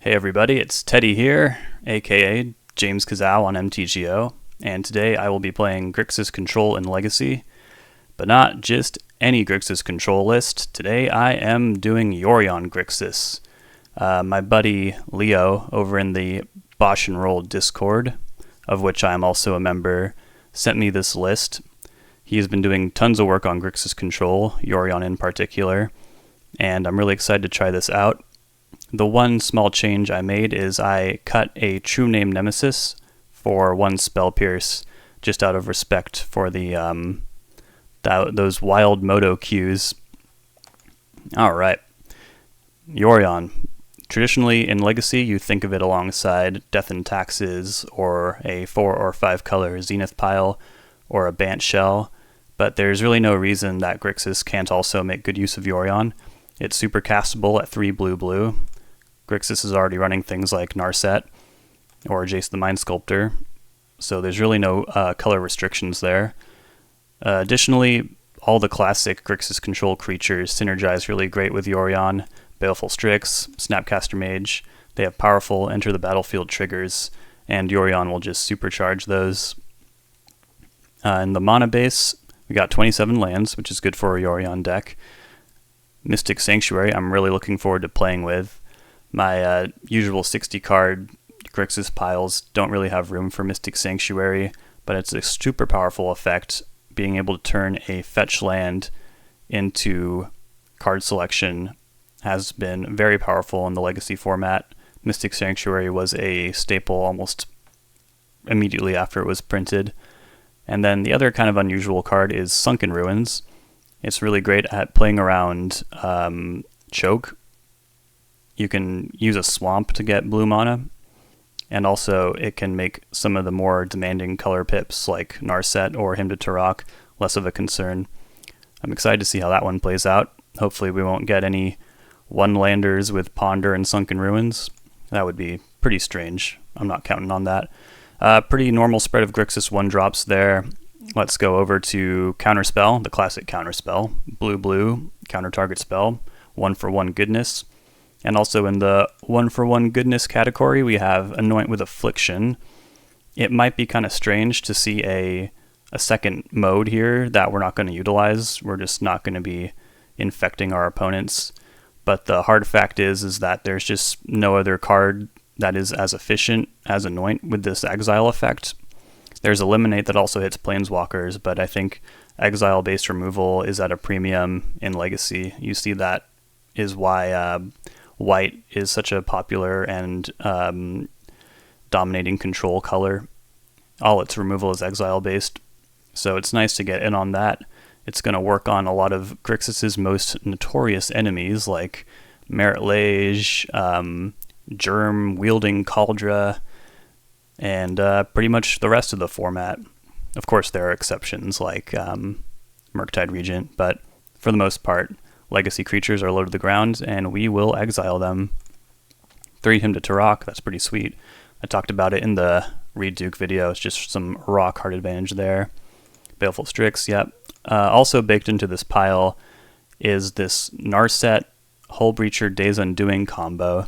Hey everybody, it's Teddy here, aka JamesKisau on MTGO, and today I will be playing Grixis Control in Legacy, but not just any Grixis Control list. Today I am doing Yorion Grixis. My buddy Leo over in the Bosch and Roll Discord, of which I am also a member, sent me this list. He has been doing tons of work on Grixis Control, Yorion in particular, and I'm really excited to try this out. The one small change I made is I cut a True Name Nemesis for one Spell Pierce, just out of respect for the those wild Moto queues. Alright, Yorion. Traditionally in Legacy you think of it alongside Death and Taxes, or a 4 or 5 color Zenith Pile, or a Bant Shell, but there's really no reason that Grixis can't also make good use of Yorion. It's super castable at 3 blue. Grixis is already running things like Narset or Jace the Mind Sculptor, so there's really no color restrictions there. Additionally, all the classic Grixis Control creatures synergize really great with Yorion. Baleful Strix, Snapcaster Mage, they have powerful enter the battlefield triggers, and Yorion will just supercharge those. In the mana base, we got 27 lands, which is good for a Yorion deck. Mystic Sanctuary I'm really looking forward to playing with. My usual 60 card Grixis piles don't really have room for Mystic Sanctuary, but it's a super powerful effect. Being able to turn a fetch land into card selection has been very powerful in the Legacy format. Mystic Sanctuary was a staple almost immediately after it was printed. And then the other kind of unusual card is Sunken Ruins. It's really great at playing around Choke. You can use a Swamp to get blue mana, and also it can make some of the more demanding color pips like Narset or Hymn to Turok less of a concern. I'm excited to see how that one plays out. Hopefully we won't get any one-landers with Ponder and Sunken Ruins. That would be pretty strange. I'm not counting on that. Pretty normal spread of Grixis 1-drops there. Let's go over to Counterspell, the classic Counterspell. Blue, counter target spell, 1-for-1 goodness. And also in the 1-for-1 goodness category, we have Anoint with Affliction. It might be kind of strange to see a second mode here that we're not going to utilize. We're just not going to be infecting our opponents. But the hard fact is that there's just no other card that is as efficient as Anoint with this exile effect. There's Eliminate that also hits Planeswalkers, but I think exile-based removal is at a premium in Legacy. You see that is why white is such a popular and dominating control color. All its removal is exile-based, so it's nice to get in on that. It's going to work on a lot of Grixis' most notorious enemies, like Merit Lage, Germ-wielding Kaldra, and pretty much the rest of the format. Of course, there are exceptions like Murktide Regent, but for the most part, Legacy creatures are low to the ground, and we will exile them. 3 Hymn to Turok, that's pretty sweet. I talked about it in the Reed Duke video. It's just some raw card advantage there. Baleful Strix, yep. Also baked into this pile is this Narset Hullbreacher Days Undoing combo.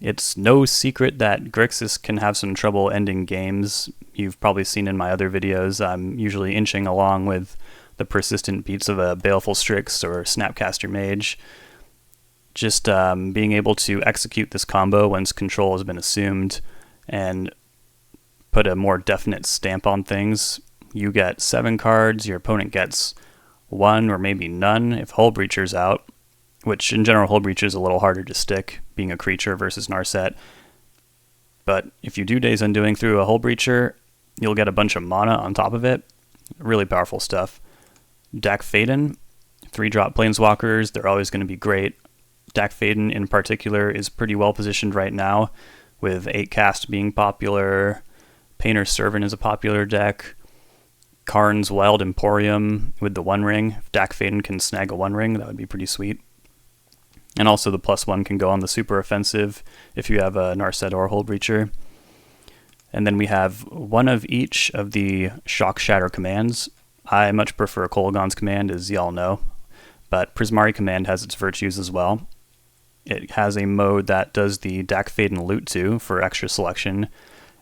It's no secret that Grixis can have some trouble ending games. You've probably seen in my other videos, I'm usually inching along with the persistent beats of a Baleful Strix or Snapcaster Mage. Just being able to execute this combo once control has been assumed and put a more definite stamp on things. You get 7 cards, your opponent gets 1 or maybe none if Hullbreacher's out, which in general Hullbreacher is a little harder to stick, being a creature versus Narset. But if you do Days Undoing through a Hullbreacher, you'll get a bunch of mana on top of it. Really powerful stuff. Dak Faden, 3-drop Planeswalkers, they're always going to be great. Dak Faden in particular is pretty well positioned right now, with 8-cast being popular. Painter's Servant is a popular deck. Karn's Wild Emporium with the One Ring. If Dak Faden can snag a One Ring, that would be pretty sweet. And also the +1 can go on the super offensive if you have a Narset or Hullbreacher. And then we have one of each of the Shock Shatter commands. I much prefer Kolaghan's command, as y'all know, but Prismari command has its virtues as well. It has a mode that does the deck fade and loot to for extra selection,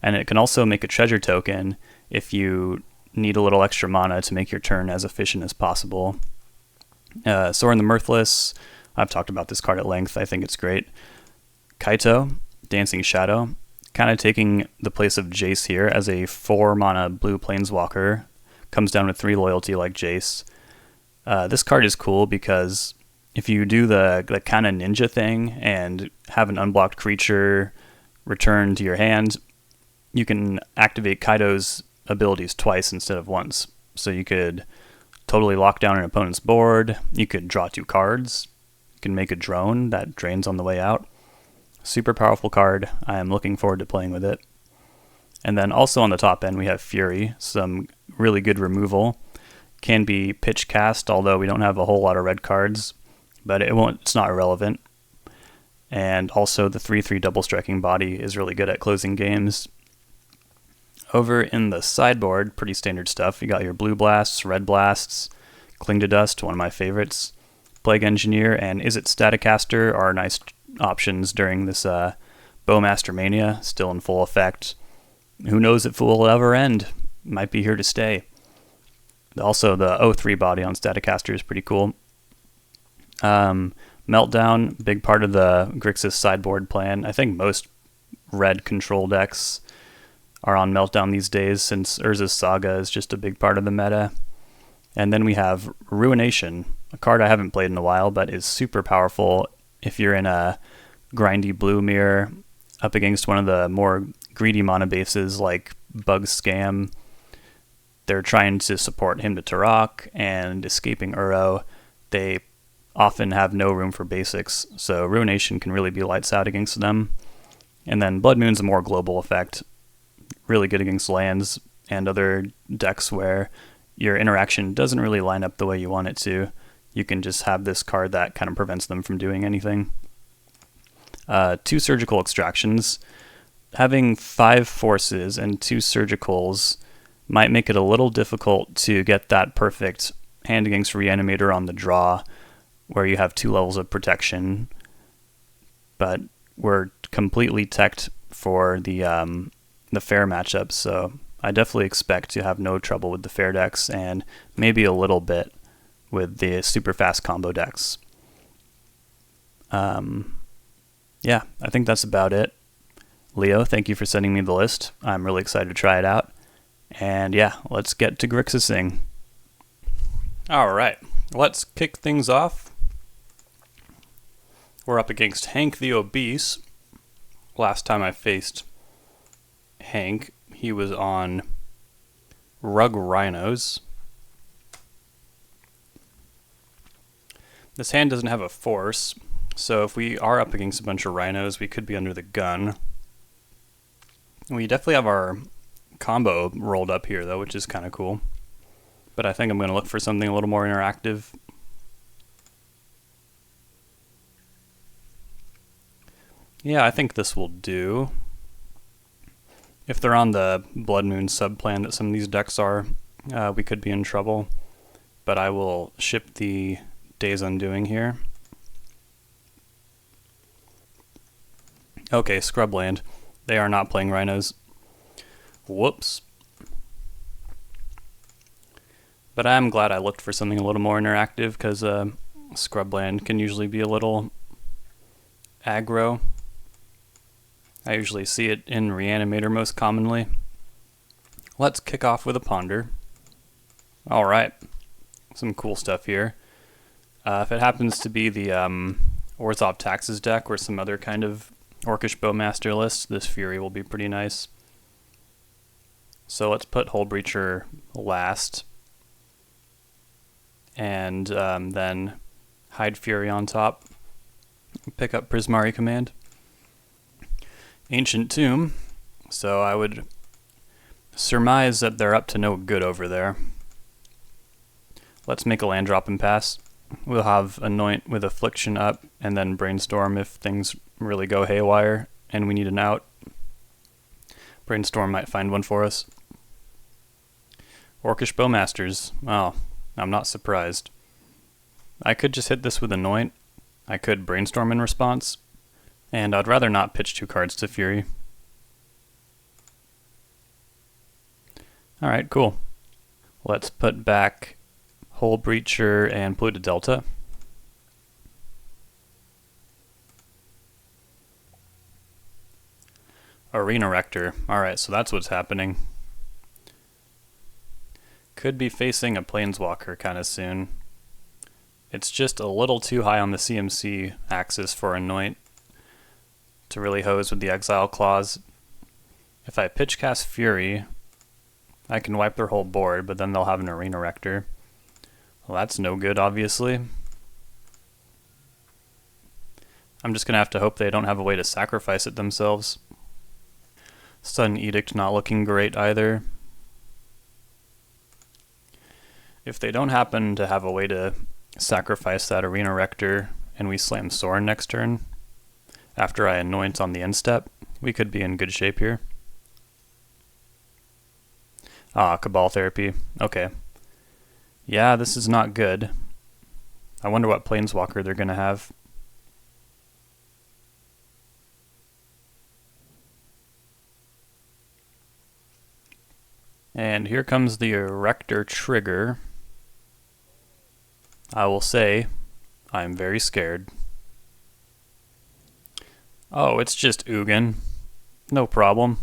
and it can also make a treasure token if you need a little extra mana to make your turn as efficient as possible. Sorin the Mirthless, I've talked about this card at length. I think it's great. Kaito, Dancing Shadow, kind of taking the place of Jace here as a 4 mana blue planeswalker. Comes down with 3 loyalty like Jace. This card is cool because if you do the kind of ninja thing and have an unblocked creature return to your hand, you can activate Kaito's abilities twice instead of once. So you could totally lock down an opponent's board, you could draw 2 cards, you can make a drone that drains on the way out. Super powerful card. I am looking forward to playing with it. And then also on the top end we have Fury, some really good removal. Can be pitch cast, although we don't have a whole lot of red cards, but it's not irrelevant. And also the 3/3 double striking body is really good at closing games. Over in the sideboard, pretty standard stuff. You got your blue blasts, red blasts, Cling to Dust, one of my favorites, Plague Engineer, and Is It Staticaster are nice options during this Bowmaster Mania, still in full effect. Who knows if it will ever end? Might be here to stay. Also, the 0/3 body on Staticaster is pretty cool. Meltdown, big part of the Grixis sideboard plan. I think most red control decks are on Meltdown these days since Urza's Saga is just a big part of the meta. And then we have Ruination, a card I haven't played in a while but is super powerful if you're in a grindy blue mirror up against one of the more greedy mana bases like Bug Scam. They're trying to support him to Turok and escaping Uro. They often have no room for basics, so Ruination can really be lights out against them. And then Blood Moon's a more global effect, really good against lands and other decks where your interaction doesn't really line up the way you want it to. You can just have this card that kind of prevents them from doing anything. 2 surgical extractions. Having 5 forces and 2 surgicals might make it a little difficult to get that perfect hand against Reanimator on the draw, where you have 2 levels of protection, but we're completely teched for the fair matchups, so I definitely expect to have no trouble with the fair decks, and maybe a little bit with the super fast combo decks. Yeah, I think that's about it. Leo, thank you for sending me the list. I'm really excited to try it out. And yeah, let's get to Grixising. Alright, let's kick things off. We're up against Hank the Obese. Last time I faced Hank, he was on Rug Rhinos. This hand doesn't have a force, so if we are up against a bunch of Rhinos, we could be under the gun. We definitely have our combo rolled up here, though, which is kind of cool. But I think I'm going to look for something a little more interactive. Yeah, I think this will do. If they're on the Blood Moon subplan that some of these decks are, we could be in trouble. But I will ship the Days Undoing here. Okay, Scrubland. They are not playing Rhinos. Whoops. But I'm glad I looked for something a little more interactive, because Scrubland can usually be a little aggro. I usually see it in Reanimator most commonly. Let's kick off with a Ponder. Alright, some cool stuff here. If it happens to be the Orzhov Taxes deck or some other kind of Orcish Bowmaster list, this Fury will be pretty nice. So let's put Hull Breacher last. And then Hide Fury on top. Pick up Prismari Command. Ancient Tomb. So I would surmise that they're up to no good over there. Let's make a land drop and pass. We'll have Anoint with Affliction up, and then Brainstorm if things really go haywire and we need an out. Brainstorm might find one for us. Orcish Bowmasters. Oh, I'm not surprised. I could just hit this with Anoint, I could brainstorm in response, and I'd rather not pitch 2 cards to Fury. Alright, cool. Let's put back Hull Breacher and Polluted Delta. Arena Rector. Alright, so that's what's happening. Could be facing a Planeswalker kind of soon. It's just a little too high on the CMC axis for Anoint to really hose with the Exile clause. If I pitch cast Fury, I can wipe their whole board, but then they'll have an Arena Rector. Well, that's no good, obviously. I'm just going to have to hope they don't have a way to sacrifice it themselves. Sudden Edict not looking great either. If they don't happen to have a way to sacrifice that Arena Rector and we slam Sorin next turn, after I Anoint on the end step, we could be in good shape here. Ah, Cabal Therapy. Okay. Yeah, this is not good. I wonder what Planeswalker they're going to have. And here comes the Erector trigger. I will say, I'm very scared. Oh, it's just Ugin. No problem.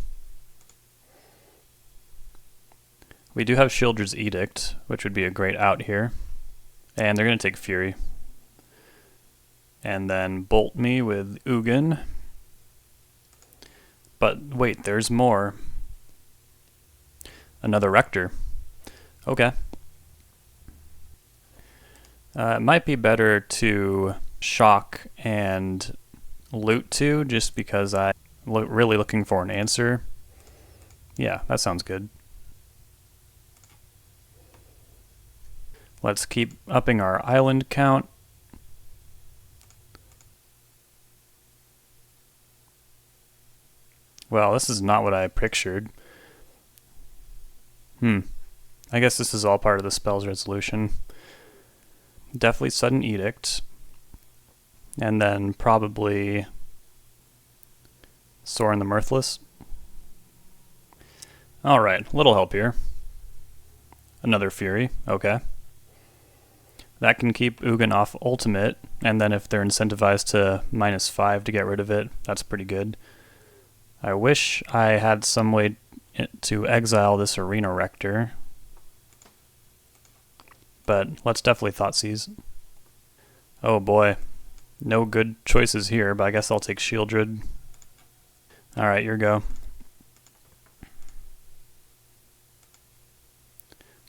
We do have Shieldred's Edict, which would be a great out here. And they're going to take Fury. And then bolt me with Ugin. But wait, there's more. Another Rector. Okay. It might be better to shock and loot 2, just because I'm really looking for an answer. Yeah, that sounds good. Let's keep upping our island count. Well, this is not what I pictured. I guess this is all part of the spell's resolution. Definitely Sudden Edict. And then probably Sorin the Mirthless. Alright, a little help here. Another Fury, okay. That can keep Ugin off ultimate, and then if they're incentivized to -5 to get rid of it, that's pretty good. I wish I had some way to exile this Arena Rector, but let's definitely Thoughtseize. Oh boy, no good choices here, but I guess I'll take Shieldred. Alright, your go.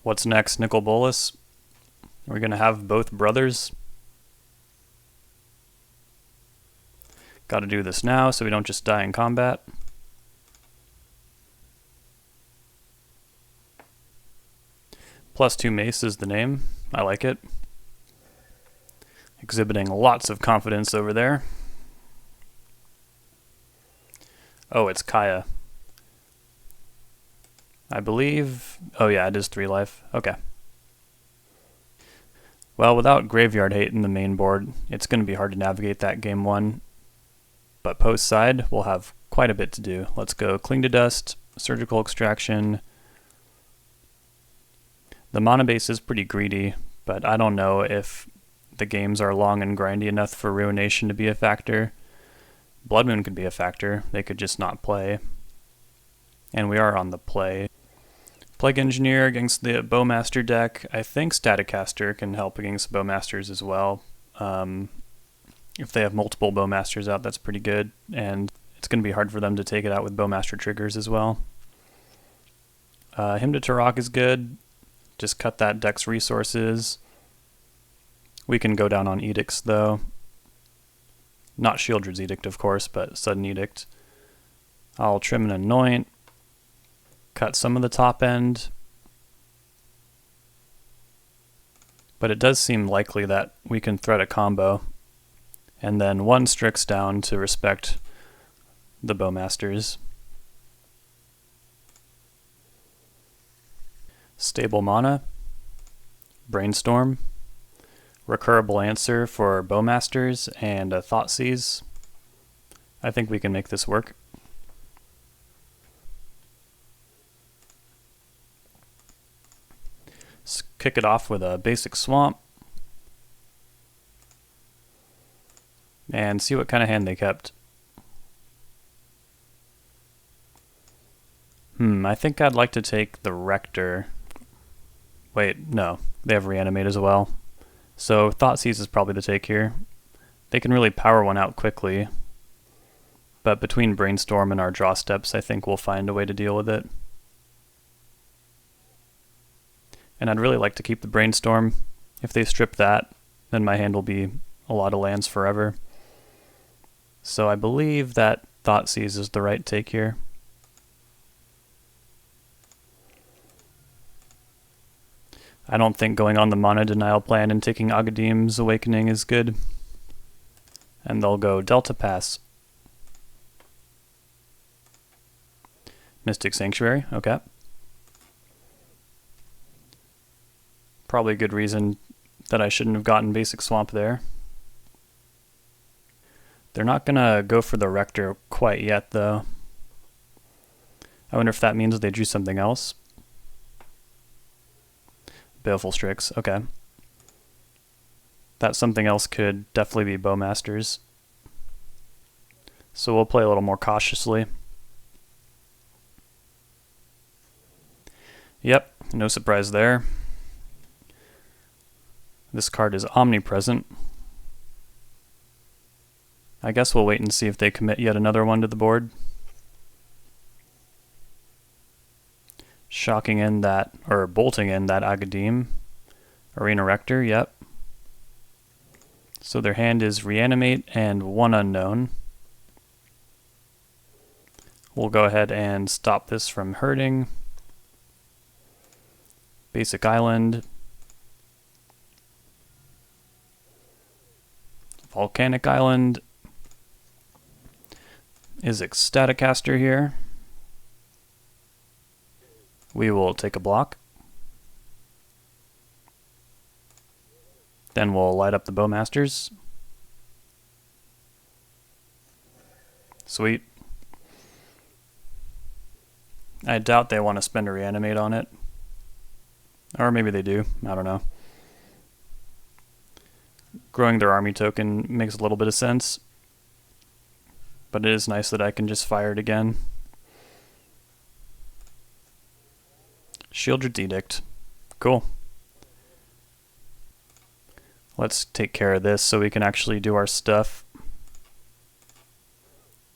What's next, Nicol Bolas? We're going to have both brothers. Got to do this now so we don't just die in combat. +2 Mace is the name. I like it. Exhibiting lots of confidence over there. Oh, it's Kaya. I believe... Oh yeah, it is 3 life. Okay. Well, without Graveyard Hate in the main board, it's going to be hard to navigate that game 1. But post side, we'll have quite a bit to do. Let's go Cling to Dust, Surgical Extraction. The mana base is pretty greedy, but I don't know if the games are long and grindy enough for Ruination to be a factor. Blood Moon could be a factor. They could just not play. And we are on the play. Plague Engineer against the Bowmaster deck. I think Staticaster can help against Bowmasters as well. If they have multiple Bowmasters out, that's pretty good. And it's going to be hard for them to take it out with Bowmaster triggers as well. Hymn to Turok is good. Just cut that deck's resources. We can go down on Edicts, though. Not Shieldred's Edict, of course, but Sudden Edict. I'll trim and Anoint. Cut some of the top end. But it does seem likely that we can thread a combo. And then 1 Strix down to respect the Bowmasters. Stable mana. Brainstorm. recurable answer for Bowmasters and a Thoughtseize. I think we can make this work. Let's kick it off with a basic Swamp. And see what kind of hand they kept. I think I'd like to take the Rector. Wait, no. They have Reanimate as well. So Thoughtseize is probably the take here. They can really power one out quickly. But between Brainstorm and our draw steps, I think we'll find a way to deal with it. And I'd really like to keep the Brainstorm. If they strip that, then my hand will be a lot of lands forever. So I believe that Thoughtseize is the right take here. I don't think going on the mana denial plan and taking Agadim's Awakening is good. And they'll go Delta Pass. Mystic Sanctuary, okay. Probably a good reason that I shouldn't have gotten basic Swamp there. They're not gonna go for the Rector quite yet though. I wonder if that means they drew something else. Baleful Strix, okay. That something else could definitely be Bowmasters. So we'll play a little more cautiously. Yep, no surprise there. This card is omnipresent. I guess we'll wait and see if they commit yet another one to the board. Shocking in that, or bolting in that Agadim. Arena Rector, yep. So their hand is Reanimate and one unknown. We'll go ahead and stop this from hurting. Basic Island. Volcanic Island. Is Ecstaticaster here? We will take a block. Then we'll light up the Bowmasters. Sweet. I doubt they want to spend a Reanimate on it. Or maybe they do, I don't know. Growing their army token makes a little bit of sense. But it is nice that I can just fire it again. Shieldred's Edict. Cool. Let's take care of this so we can actually do our stuff.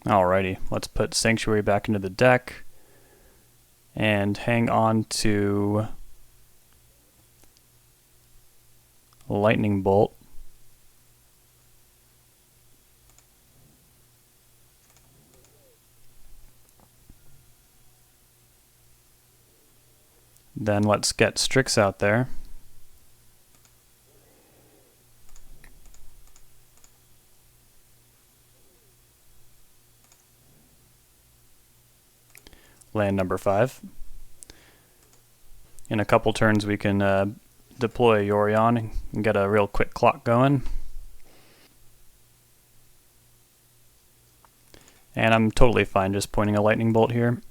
Alrighty, let's put Sanctuary back into the deck and hang on to Lightning Bolt. Then let's get Strix out there. Land number 5. In a couple turns we can deploy Yorion and get a real quick clock going. And I'm totally fine just pointing a Lightning Bolt here.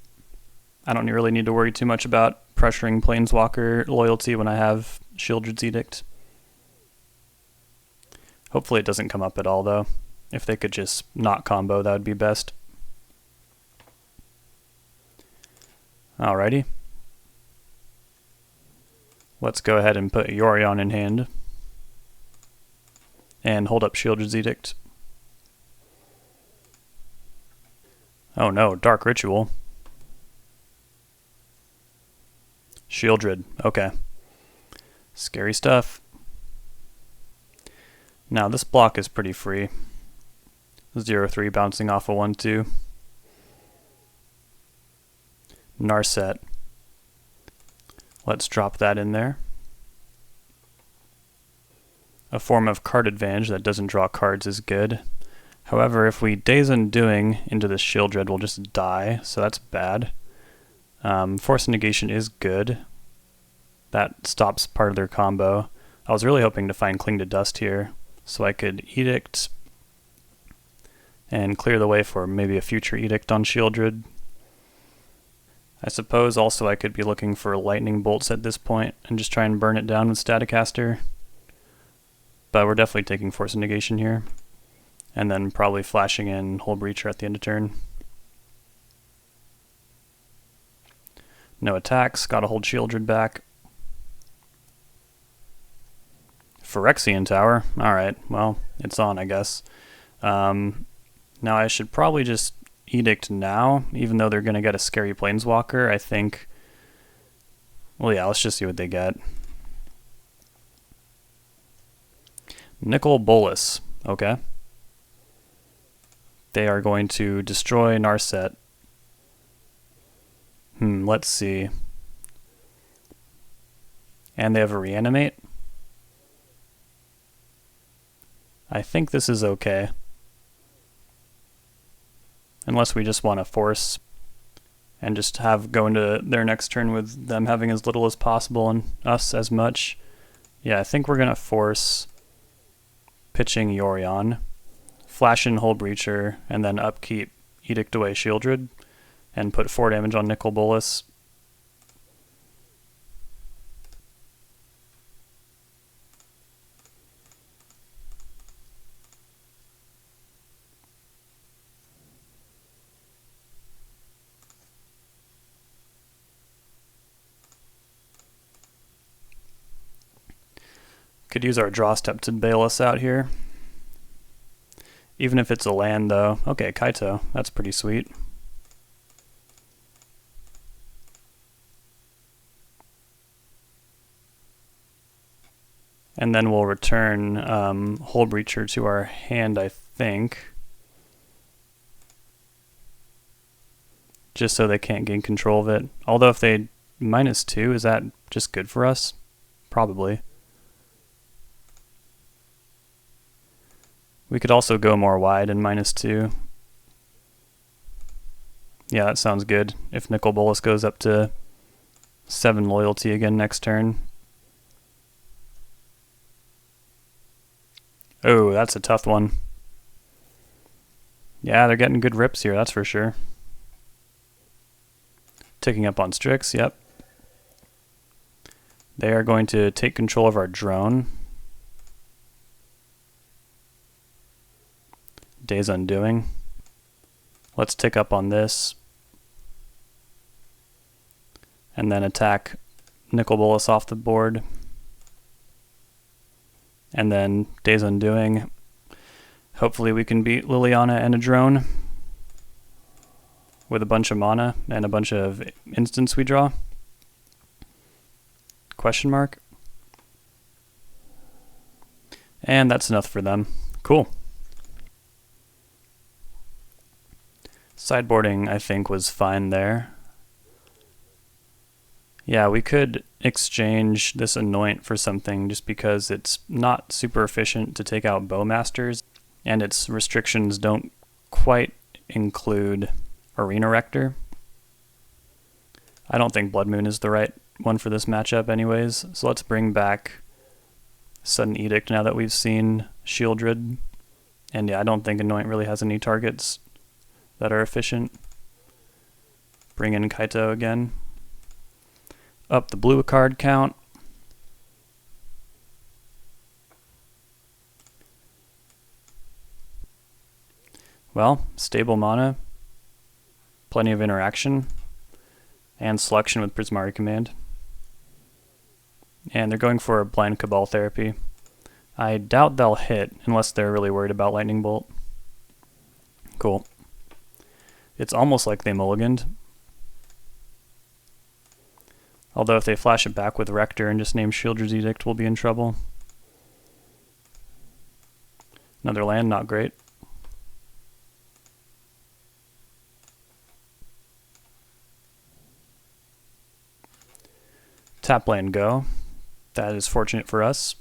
I don't really need to worry too much about pressuring Planeswalker loyalty when I have Shieldred's Edict. Hopefully it doesn't come up at all though. If they could just not combo, that would be best. Alrighty. Let's go ahead and put Yorion in hand. And hold up Shieldred's Edict. Oh no, Dark Ritual. Shieldred, okay. Scary stuff. Now this block is pretty free. 0/3 bouncing off a 1/2. Narset. Let's drop that in there. A form of card advantage that doesn't draw cards is good. However, if we Days Undoing into this Shieldred, we'll just die, so that's bad. Force Negation is good. That stops part of their combo. I was really hoping to find Cling to Dust here, so I could Edict and clear the way for maybe a future Edict on Shieldred. I suppose also I could be looking for Lightning Bolts at this point and just try and burn it down with Staticaster. But we're definitely taking Force of Negation here. And then probably flashing in Hull Breacher at the end of turn. No attacks, gotta hold Shieldred back. Phyrexian Tower, alright, well, it's on I guess. Now I should probably just Edict now, even though they're gonna get a scary Planeswalker, I think. Well yeah, let's just see what they get. Nicol Bolas, okay. They are going to destroy Narset. Let's see. And they have a Reanimate. I think this is okay. Unless we just want to force and just have go into their next turn with them having as little as possible and us as much. Yeah, I think we're going to force pitching Yorion, flash in Hull Breacher, and then upkeep Edict away Shieldred, and put 4 damage on Nicol Bolas. Could use our draw step to bail us out here. Even if it's a land though. Okay, Kaito, that's pretty sweet. And then we'll return Hull Breacher to our hand, I think. Just so they can't gain control of it. Although if they -2, is that just good for us? Probably. We could also go more wide and -2. Yeah, that sounds good. If Nicol Bolas goes up to 7 loyalty again next turn. Oh, that's a tough one. Yeah, they're getting good rips here, that's for sure. Ticking up on Strix, yep. They are going to take control of our drone. Day's Undoing. Let's tick up on this. And then attack Nicol Bolas off the board. And then Day's Undoing. Hopefully we can beat Liliana and a drone with a bunch of mana and a bunch of instants we draw. Question mark. And that's enough for them. Cool. Sideboarding, I think, was fine there. Yeah, we could exchange this Anoint for something just because it's not super efficient to take out Bowmasters, and its restrictions don't quite include Arena Rector. I don't think Blood Moon is the right one for this matchup anyways, so let's bring back Sudden Edict now that we've seen Shieldred. And yeah, I don't think Anoint really has any targets that are efficient. Bring in Kaito again. Up the blue card count. Well, stable mana, plenty of interaction, and selection with Prismari Command. And they're going for a Blind Cabal Therapy. I doubt they'll hit unless they're really worried about Lightning Bolt. Cool. It's almost like they mulliganed. Although if they flash it back with Rector and just name Shieldred's Edict, we'll be in trouble. Another land, not great. Tap land go. That is fortunate for us.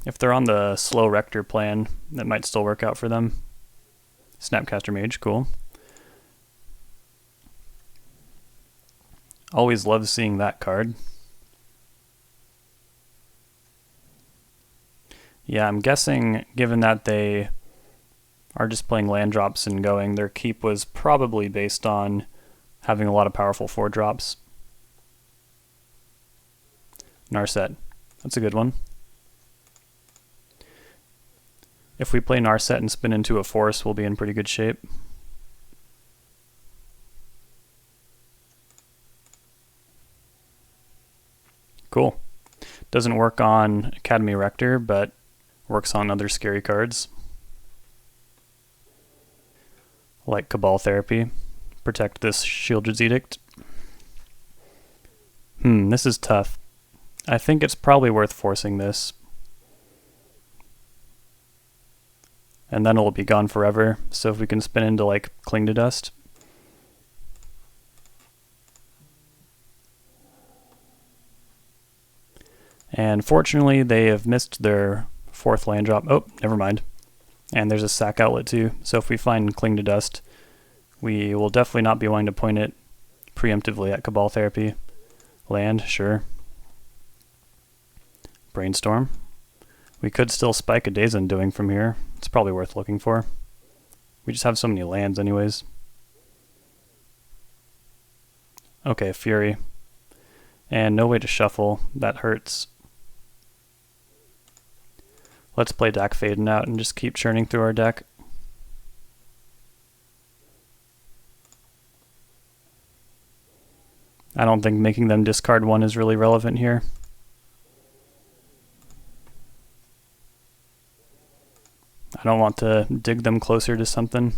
If they're on the slow Rector plan, that might still work out for them. Snapcaster Mage, cool. Always love seeing that card. Yeah, I'm guessing, given that they are just playing land drops and going, their keep was probably based on having a lot of powerful 4-drops. Narset. That's a good one. If we play Narset and spin into a force, we'll be in pretty good shape. Cool. Doesn't work on Academy Rector, but works on other scary cards. Like Cabal Therapy. Protect this Shieldred's Edict. This is tough. I think it's probably worth forcing this. And then it'll be gone forever, so if we can spin into like Cling to Dust. And fortunately, they have missed their 4th land drop. Oh, never mind. And there's a sack outlet too, so if we find Cling to Dust, we will definitely not be wanting to point it preemptively at Cabal Therapy. Land, sure. Brainstorm. We could still spike a Daze Undoing from here. It's probably worth looking for. We just have so many lands anyways. Okay, Fury. And no way to shuffle. That hurts. Let's play Dak Faden out and just keep churning through our deck. I don't think making them discard 1 is really relevant here. I don't want to dig them closer to something.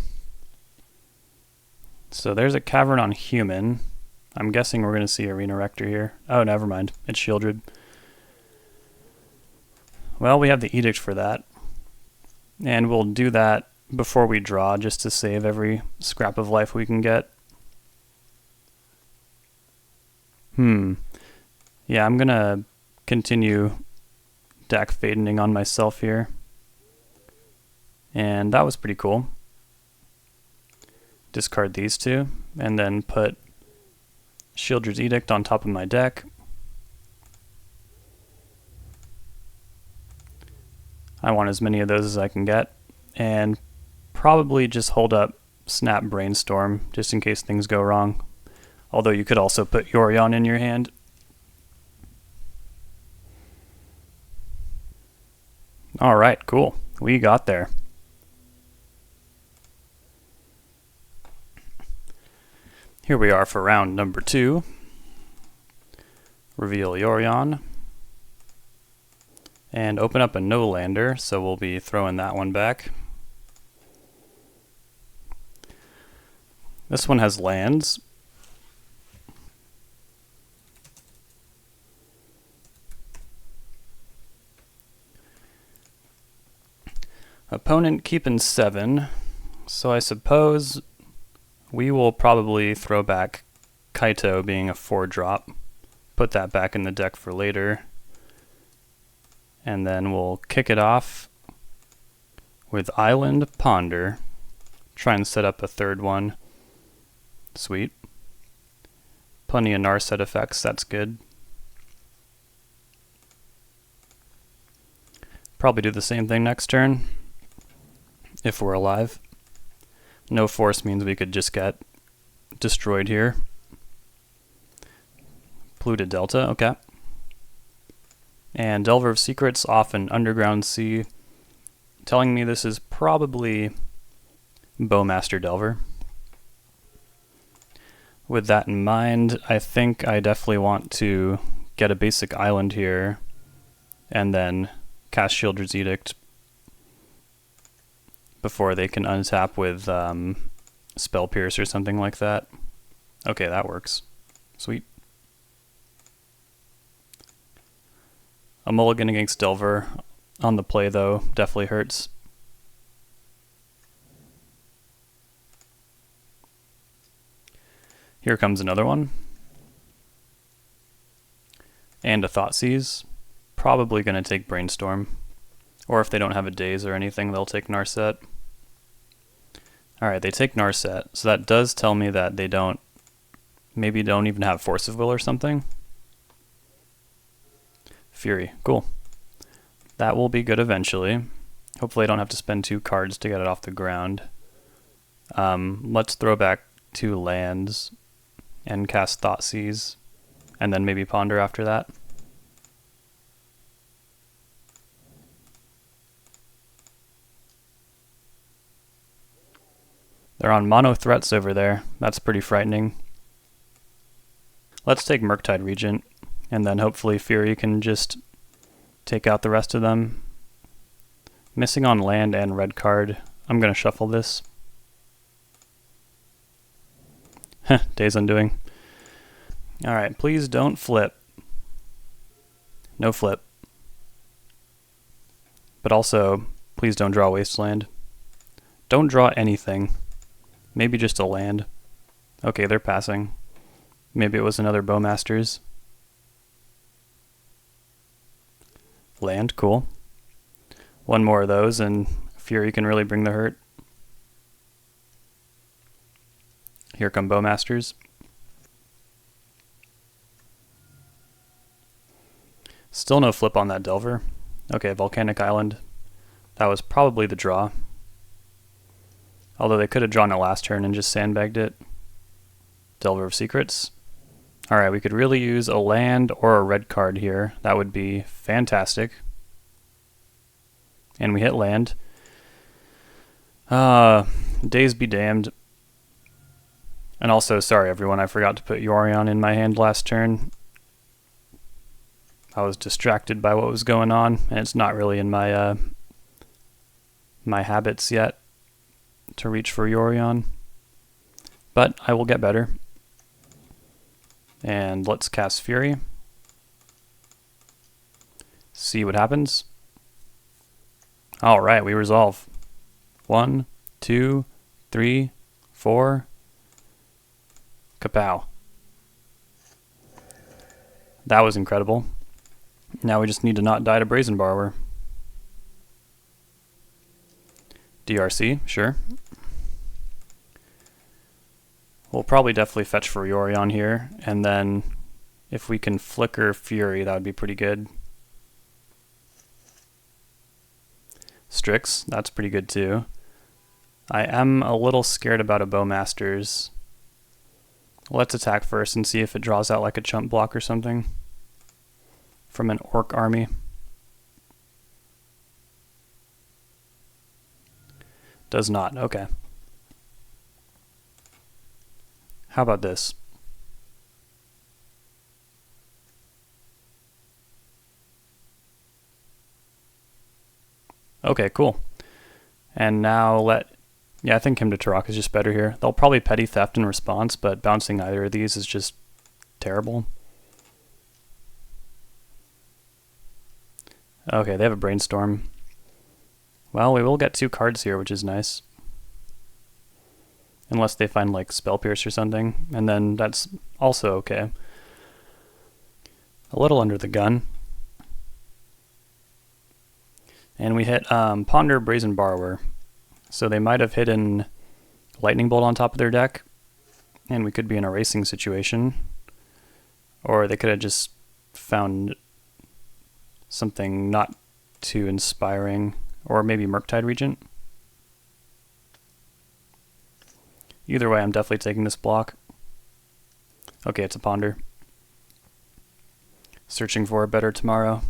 So there's a Cavern on Human. I'm guessing we're going to see Arena Rector here. Oh, never mind. It's Shieldred. Well, we have the Edict for that. And we'll do that before we draw, just to save every scrap of life we can get. Yeah, I'm going to continue Dak Fadening on myself here. And that was pretty cool. Discard these 2, and then put Shieldred's Edict on top of my deck. I want as many of those as I can get, and probably just hold up Snap Brainstorm, just in case things go wrong. Although you could also put Yorion in your hand. Alright, cool. We got there. Here we are for round number 2. Reveal Yorion. And open up a no-lander, so we'll be throwing that one back. This one has lands. Opponent keeping 7, so I suppose we will probably throw back Kaito being a 4-drop, put that back in the deck for later, and then we'll kick it off with Island Ponder, try and set up a 3rd one. Sweet. Plenty of Narset effects, that's good. Probably do the same thing next turn, if we're alive. No force means we could just get destroyed here. Polluted Delta, okay. And Delver of Secrets off an Underground Sea, telling me this is probably Bowmaster Delver. With that in mind, I think I definitely want to get a basic island here, and then cast Shieldred's Edict before they can untap with Spell Pierce or something like that. Okay, that works. Sweet. A mulligan against Delver on the play, though, definitely hurts. Here comes another one. And a Thoughtseize. Probably going to take Brainstorm. Or if they don't have a Daze or anything, they'll take Narset. Alright, they take Narset, so that does tell me that they maybe don't even have Force of Will or something. Fury, cool. That will be good eventually. Hopefully I don't have to spend 2 cards to get it off the ground. Let's throw back 2 lands and cast Thoughtseize, and then maybe Ponder after that. They're on mono threats over there. That's pretty frightening. Let's take Murktide Regent, and then hopefully Fury can just take out the rest of them. Missing on land and red card. I'm going to shuffle this. Day's Undoing. Alright, please don't flip. No flip. But also, please don't draw Wasteland. Don't draw anything. Maybe just a land. Okay, they're passing. Maybe it was another Bowmasters. Land, cool. One more of those and Fury can really bring the hurt. Here come Bowmasters. Still no flip on that Delver. Okay, Volcanic Island. That was probably the draw. Although they could have drawn it last turn and just sandbagged it. Delver of Secrets. Alright, we could really use a land or a red card here. That would be fantastic. And we hit land. Days be damned. And also, sorry everyone, I forgot to put Yorion in my hand last turn. I was distracted by what was going on, and it's not really in my my habits yet to reach for Yorion. But I will get better. And let's cast Fury. See what happens. Alright, we resolve. 1, 2, 3, 4. Kapow. That was incredible. Now we just need to not die to Brazen Borrower. DRC, sure. We'll probably definitely fetch for Yorion here, and then if we can flicker Fury, that would be pretty good. Strix, that's pretty good too. I am a little scared about a Bowmasters. Let's attack first and see if it draws out like a chump block or something from an orc army. Does not, okay. How about this? Okay, cool. And now yeah, I think Hymn to Turok is just better here. They'll probably Petty Theft in response, but bouncing either of these is just terrible. Okay, they have a Brainstorm. Well, we will get 2 cards here, which is nice. Unless they find like Spell Pierce or something, and then that's also okay. A little under the gun. And we hit Ponder Brazen Borrower. So they might have hidden Lightning Bolt on top of their deck, and we could be in a racing situation. Or they could have just found something not too inspiring, or maybe Murktide Regent. Either way, I'm definitely taking this block. Okay, it's a Ponder. Searching for a better tomorrow.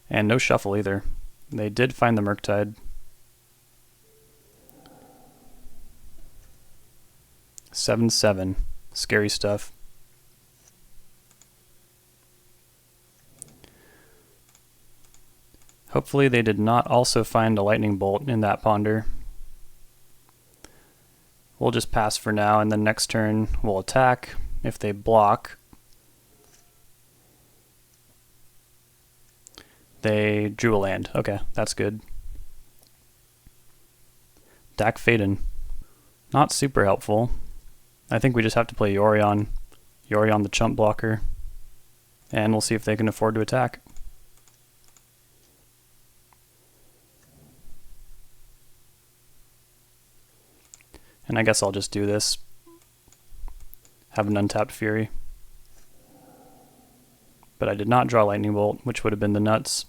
And no shuffle either. They did find the Murktide. 7/7. Scary stuff. Hopefully they did not also find a Lightning Bolt in that Ponder. We'll just pass for now, and then next turn we'll attack. If they block, they drew a land. Okay, that's good. Dak Faden. Not super helpful. I think we just have to play Yorion. Yorion the chump blocker. And we'll see if they can afford to attack. And I guess I'll just do this. Have an untapped Fury. but I did not draw Lightning Bolt, which would have been the nuts.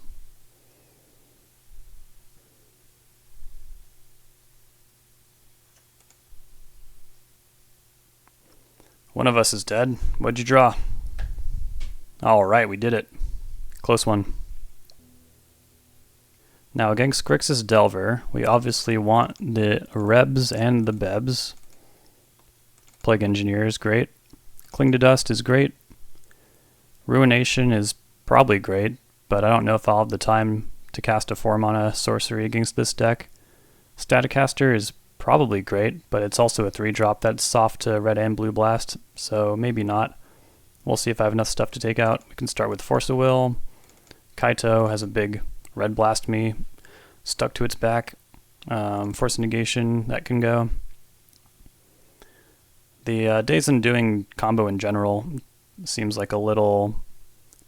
One of us is dead. What'd you draw? Alright, we did it. Close one. Now against Grixis Delver, we obviously want the Rebs and the Bebs. Plague Engineer is great. Cling to Dust is great. Ruination is probably great, but I don't know if I'll have the time to cast a 4-mana sorcery against this deck. Staticaster is probably great, but it's also a 3-drop that's soft to red and blue blast, so maybe not. We'll see if I have enough stuff to take out. We can start with Force of Will. Kaito has a big red blast me stuck to its back. Force Negation, that can go. The Days Undoing combo in general seems like a little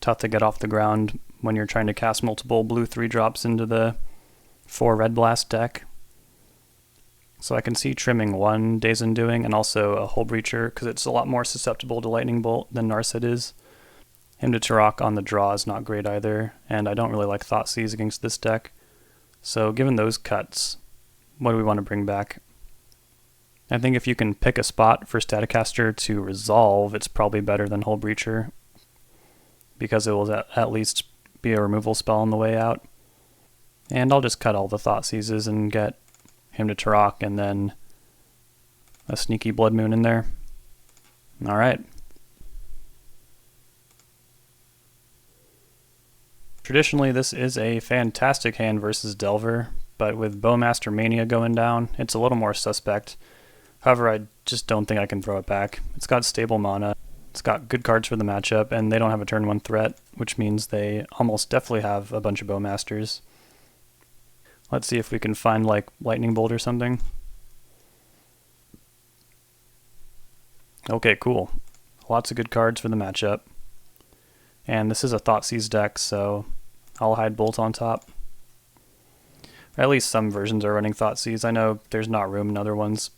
tough to get off the ground when you're trying to cast multiple blue 3-drops into the 4 red blast deck. So I can see trimming 1 Days Undoing and also a Hull Breacher, because it's a lot more susceptible to Lightning Bolt than Narset is. Hymn to Turok on the draw is not great either, and I don't really like Thoughtseize against this deck. So given those cuts, what do we want to bring back? I think if you can pick a spot for Staticaster to resolve, it's probably better than Hull Breacher, because it will at least be a removal spell on the way out. And I'll just cut all the Thoughtseizes and get Hymn to Turok and then a sneaky Blood Moon in there. Alright. Traditionally, this is a fantastic hand versus Delver, but with Bowmaster Mania going down, it's a little more suspect. However, I just don't think I can throw it back. It's got stable mana, it's got good cards for the matchup, and they don't have a turn 1 threat, which means they almost definitely have a bunch of Bowmasters. Let's see if we can find like Lightning Bolt or something. Okay, cool. Lots of good cards for the matchup. And this is a Thoughtseize deck, so I'll hide Bolt on top. Or at least some versions are running Thoughtseize. I know there's not room in other ones.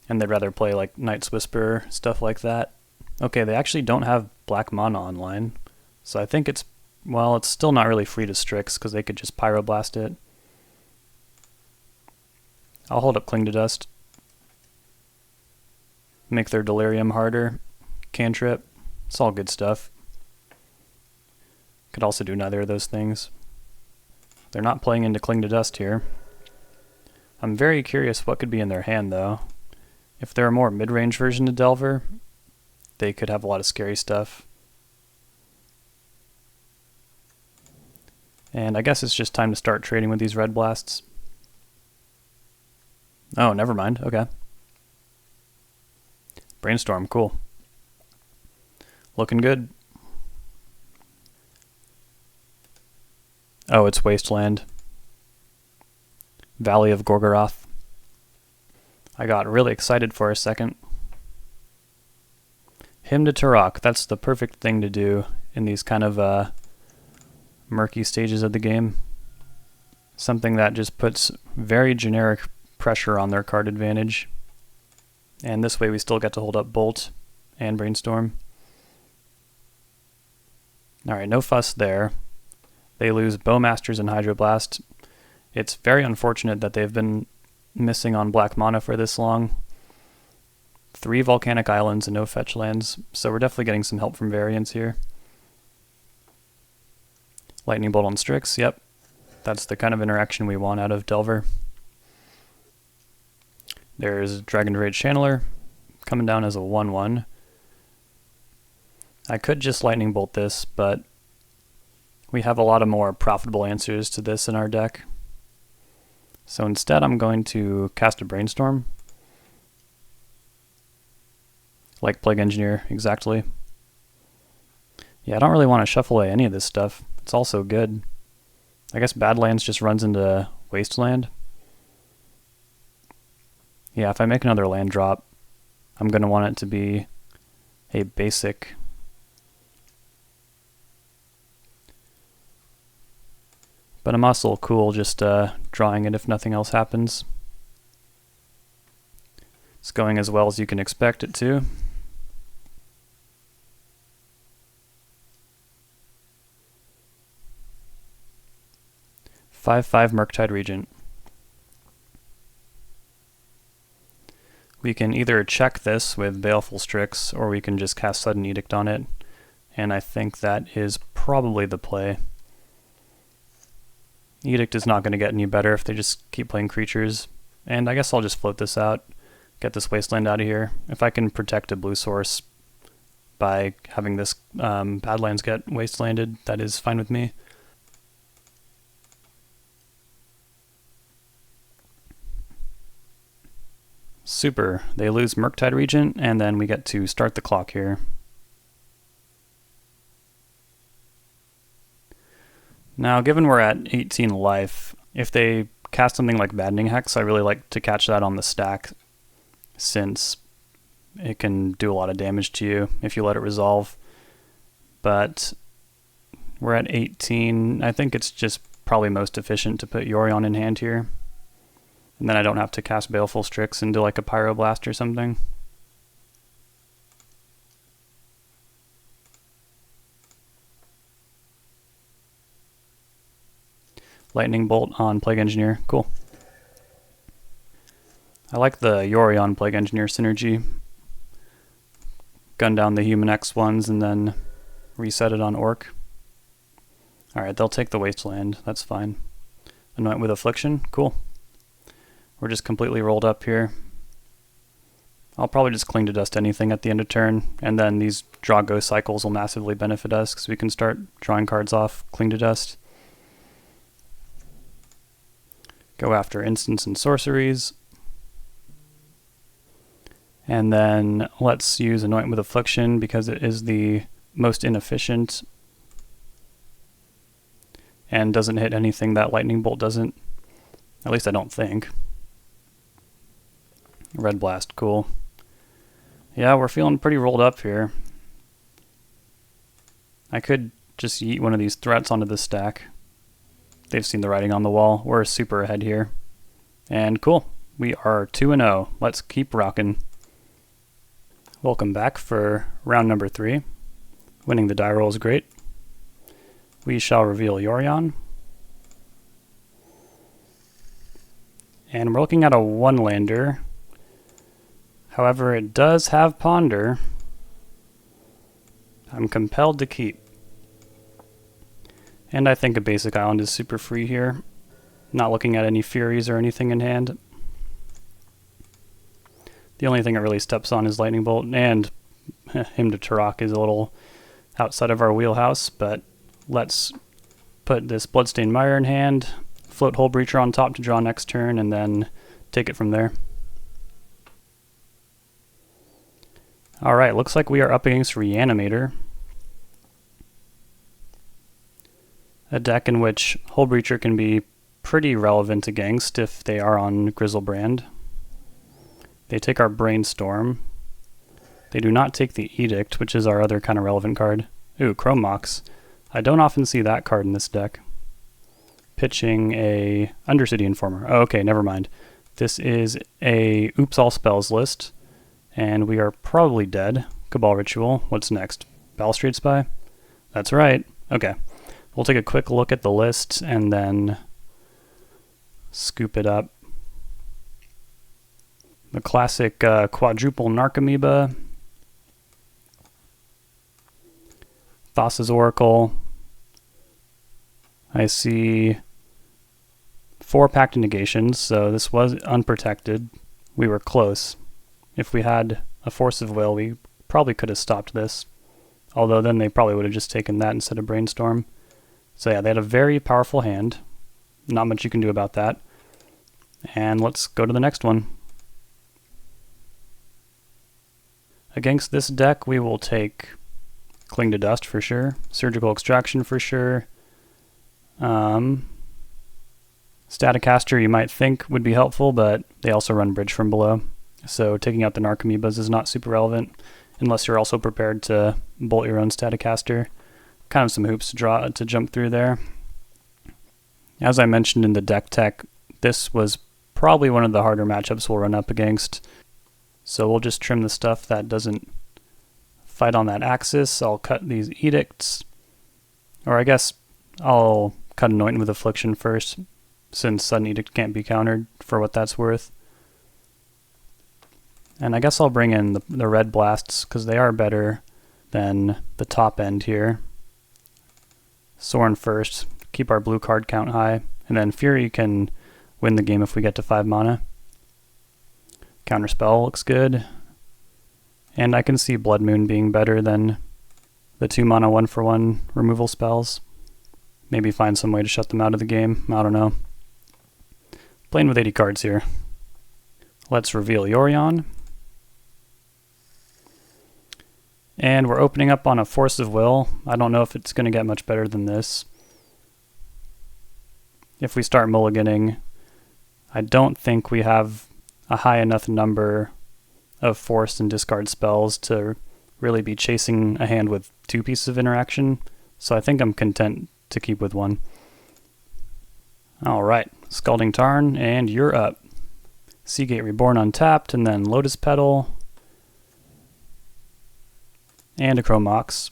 And they'd rather play like Night's Whisper, stuff like that. Okay, they actually don't have black mana online. So I think it's, well, it's still not really free to Strix, because they could just Pyroblast it. I'll hold up Cling to Dust. Make their Delirium harder. Cantrip. It's all good stuff. Could also do neither of those things. They're not playing into Cling to Dust here. I'm very curious what could be in their hand, though. If they're a more mid-range version of Delver, they could have a lot of scary stuff. And I guess it's just time to start trading with these red blasts. Oh, never mind. Okay. Brainstorm, cool. Looking good. Oh, it's Wasteland. Valley of Gorgoroth. I got really excited for a second. Hymn to Turok, that's the perfect thing to do in these kind of murky stages of the game. Something that just puts very generic pressure on their card advantage. And this way we still get to hold up Bolt and Brainstorm. Alright, no fuss there. They lose Bowmasters and Hydroblast. It's very unfortunate that they've been missing on black mana for this long. 3 Volcanic Islands and no fetch lands, so we're definitely getting some help from variants here. Lightning Bolt on Strix, yep. That's the kind of interaction we want out of Delver. There's Dragon Rage Channeler, coming down as a 1/1. I could just Lightning Bolt this, but we have a lot of more profitable answers to this in our deck. So instead I'm going to cast a Brainstorm. Like Plague Engineer, exactly. Yeah, I don't really want to shuffle away any of this stuff. It's all so good. I guess Badlands just runs into Wasteland. Yeah, if I make another land drop, I'm going to want it to be a basic. But I'm also cool just drawing it if nothing else happens. It's going as well as you can expect it to. 5/5 Murktide Regent. We can either check this with Baleful Strix, or we can just cast Sudden Edict on it, and I think that is probably the play. Edict is not going to get any better if they just keep playing creatures, and I guess I'll just float this out, get this Wasteland out of here. If I can protect a blue source by having this Badlands get Wastelanded, that is fine with me. Super. They lose Murktide Regent, and then we get to start the clock here. Now, given we're at 18 life, if they cast something like Maddening Hex, I really like to catch that on the stack, since it can do a lot of damage to you if you let it resolve. But we're at 18. I think it's just probably most efficient to put Yorion in hand here. And then I don't have to cast Baleful Strix into like a Pyroblast or something. Lightning Bolt on Plague Engineer, cool. I like the Yorion Plague Engineer synergy. Gun down the Human X ones and then reset it on Orc. Alright, they'll take the Wasteland, that's fine. Anoint with Affliction, cool. We're just completely rolled up here. I'll probably just Cling to Dust anything at the end of turn, and then these draw ghost cycles will massively benefit us because we can start drawing cards off Cling to Dust. Go after instants and sorceries. And then let's use Anoint with Affliction because it is the most inefficient and doesn't hit anything that Lightning Bolt doesn't. At least I don't think. Red Blast, cool. Yeah, we're feeling pretty rolled up here. I could just yeet one of these threats onto the stack. They've seen the writing on the wall. We're super ahead here. And cool, we are 2-0. Let's keep rocking. Welcome back for round number 3. Winning the die roll is great. We shall reveal Yorion. And we're looking at a 1-lander. However, it does have Ponder. I'm compelled to keep. And I think a basic island is super free here. Not looking at any Furies or anything in hand. The only thing it really steps on is Lightning Bolt, and Hymn to Turok is a little outside of our wheelhouse, but let's put this Bloodstained Mire in hand, float Hull Breacher on top to draw next turn, and then take it from there. Alright, looks like we are up against Reanimator. A deck in which Hull Breacher can be pretty relevant against if they are on Grizzlebrand. They take our Brainstorm. They do not take the Edict, which is our other kind of relevant card. Ooh, Chrome Mox. I don't often see that card in this deck. Pitching a Undercity Informer. Oh, okay, never mind. This is a Oops All Spells list, and we are probably dead. Cabal Ritual. What's next? Balustrade Spy? That's right. Okay. We'll take a quick look at the list and then scoop it up. The classic quadruple Narcomoeba. Thassa's Oracle. I see 4 Pact Negations, so this was unprotected. We were close. If we had a Force of Will, we probably could have stopped this. Although then they probably would have just taken that instead of Brainstorm. So yeah, they had a very powerful hand. Not much you can do about that. And let's go to the next one. Against this deck, we will take Cling to Dust for sure. Surgical Extraction for sure. Staticaster you might think would be helpful, but they also run Bridge from Below. So taking out the Narcomoebas is not super relevant unless you're also prepared to bolt your own Staticaster. Kind of some hoops to jump through there. As I mentioned in the deck tech, this was probably one of the harder matchups we'll run up against. So we'll just trim the stuff that doesn't fight on that axis. I'll cut these Edicts. Or I guess I'll cut Anoint with Affliction first, since Sudden Edict can't be countered for what that's worth. And I guess I'll bring in the red blasts because they are better than the top end here. Sorin first, keep our blue card count high, and then Fury can win the game if we get to 5 mana. Counterspell looks good. And I can see Blood Moon being better than the 2 mana 1-for-1 removal spells. Maybe find some way to shut them out of the game. I don't know. Playing with 80 cards here. Let's reveal Yorion. And we're opening up on a Force of Will. I don't know if it's going to get much better than this. If we start mulliganing, I don't think we have a high enough number of force and discard spells to really be chasing a hand with 2 pieces of interaction, so I think I'm content to keep with 1. Alright, Scalding Tarn, and you're up. Seagate Reborn untapped, and then Lotus Petal, and a Chrome Mox,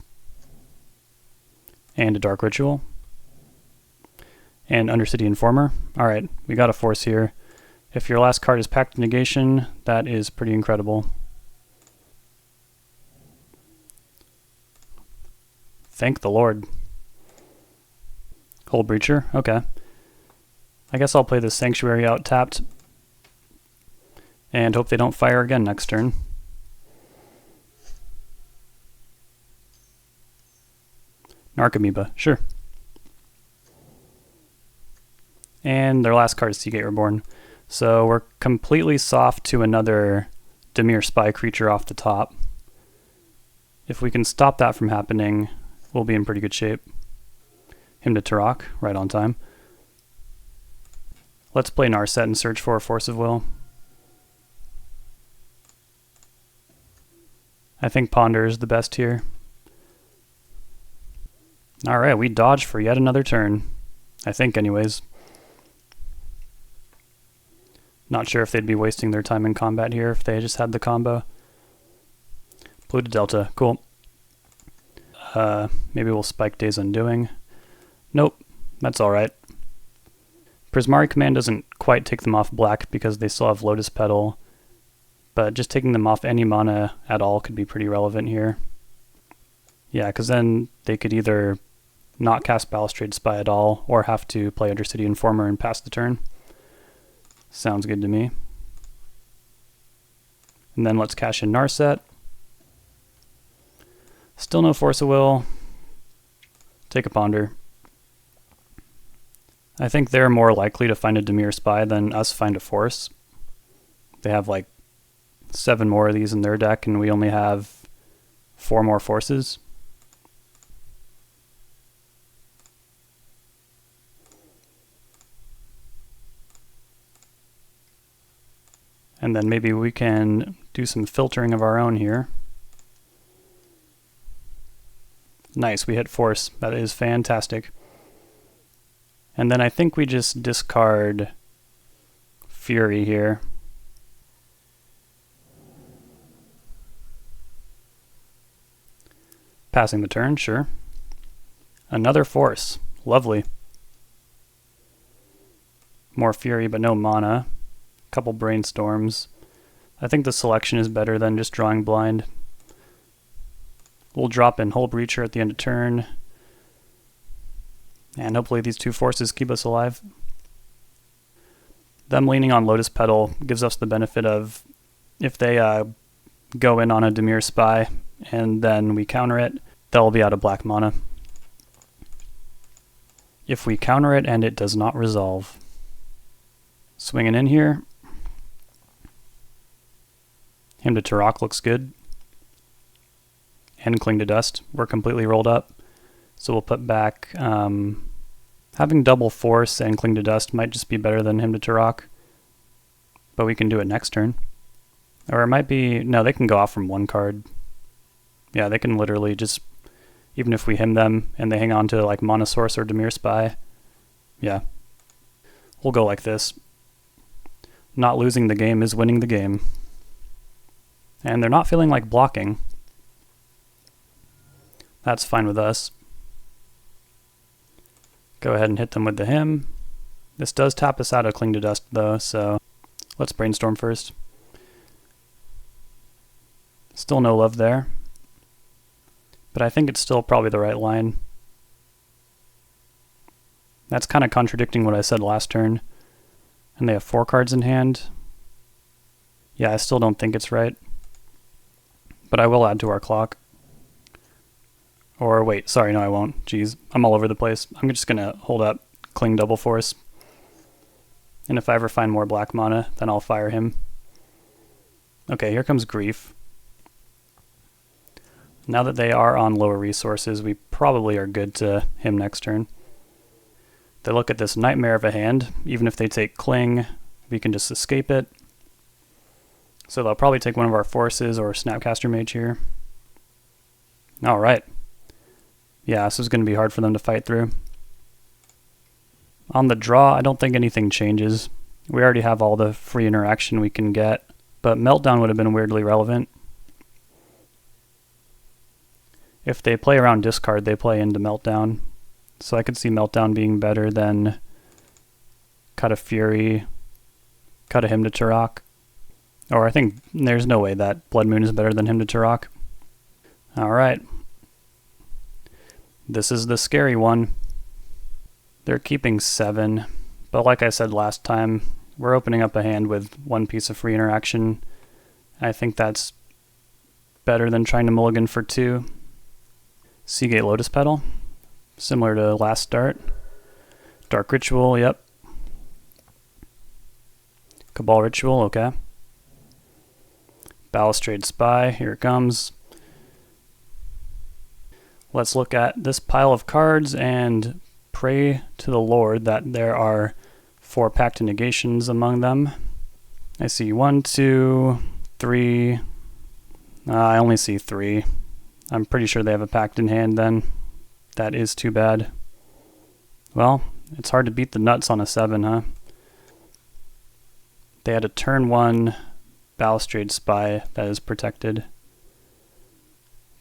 and a Dark Ritual, and Undercity Informer. Alright, we got a force here. If your last card is Pact of Negation, that is pretty incredible. Thank the Lord. Hull Breacher, okay. I guess I'll play this Sanctuary out tapped, and hope they don't fire again next turn. Narcomoeba, sure. And their last card is Seagate Reborn. So we're completely soft to another Dimir Spy creature off the top. If we can stop that from happening, we'll be in pretty good shape. Hymn to Turok, right on time. Let's play Narset and search for a Force of Will. I think Ponder is the best here. Alright, we dodged for yet another turn. I think anyways. Not sure if they'd be wasting their time in combat here if they just had the combo. Blue to Delta, cool. Maybe we'll spike Days Undoing. Nope, that's alright. Prismari Command doesn't quite take them off black because they still have Lotus Petal, but just taking them off any mana at all could be pretty relevant here. Yeah, because then they could either not cast Balustrade Spy at all, or have to play Undercity Informer and pass the turn. Sounds good to me. And then let's cash in Narset. Still no Force of Will. Take a Ponder. I think they're more likely to find a Dimir Spy than us find a Force. They have like 7 more of these in their deck, and we only have 4 more Forces. And then maybe we can do some filtering of our own here. Nice, we hit Force. That is fantastic. And then I think we just discard Fury here. Passing the turn, sure. Another Force. Lovely. More Fury, but no mana. Couple Brainstorms. I think the selection is better than just drawing blind. We'll drop in Hull Breacher at the end of turn. And hopefully these 2 Forces keep us alive. Them leaning on Lotus Petal gives us the benefit of, if they go in on a Dimir Spy and then we counter it, they'll be out of black mana. If we counter it and it does not resolve. Swinging in here. Hymn to Turok looks good. And Cling to Dust. We're completely rolled up. So we'll put back... having double Force and Cling to Dust might just be better than Hymn to Turok. But we can do it next turn. Or it might be... No, they can go off from 1 card. Yeah, they can literally just... Even if we hymn them and they hang on to like Mana Source or Dimir Spy. Yeah. We'll go like this. Not losing the game is winning the game. And they're not feeling like blocking. That's fine with us. Go ahead and hit them with the hymn. This does tap us out of Cling to Dust though, so let's brainstorm first. Still no love there, but I think it's still probably the right line. That's kind of contradicting what I said last turn. And they have 4 cards in hand. Yeah, I still don't think it's right. But I will add to our clock. Or wait, sorry, no I won't. Jeez, I'm all over the place. I'm just gonna hold up Cling Double Force. And if I ever find more black mana, then I'll fire him. Okay, here comes Grief. Now that they are on lower resources, we probably are good to him next turn. They look at this nightmare of a hand. Even if they take Cling, we can just escape it. So they'll probably take one of our forces or Snapcaster Mage here. Alright. Yeah, this is going to be hard for them to fight through. On the draw, I don't think anything changes. We already have all the free interaction we can get, but Meltdown would have been weirdly relevant. If they play around discard, they play into Meltdown. So I could see Meltdown being better than Cut a Fury, Cut a Hymn to Turok. Or I think there's no way that Blood Moon is better than Hymn to Turok. Alright. This is the scary one. They're keeping 7, but like I said last time, we're opening up a hand with 1 piece of free interaction. I think that's better than trying to mulligan for 2. Seagate Lotus Petal. Similar to last start. Dark Ritual, yep. Cabal Ritual, okay. Balustrade Spy, here it comes. Let's look at this pile of cards and pray to the Lord that there are 4 Pact to Negations among them. I see 1, 2, 3. I only see 3. I'm pretty sure they have a Pact in hand then. That is too bad. Well, it's hard to beat the nuts on a 7, huh? They had a turn 1 Balustrade Spy that is protected.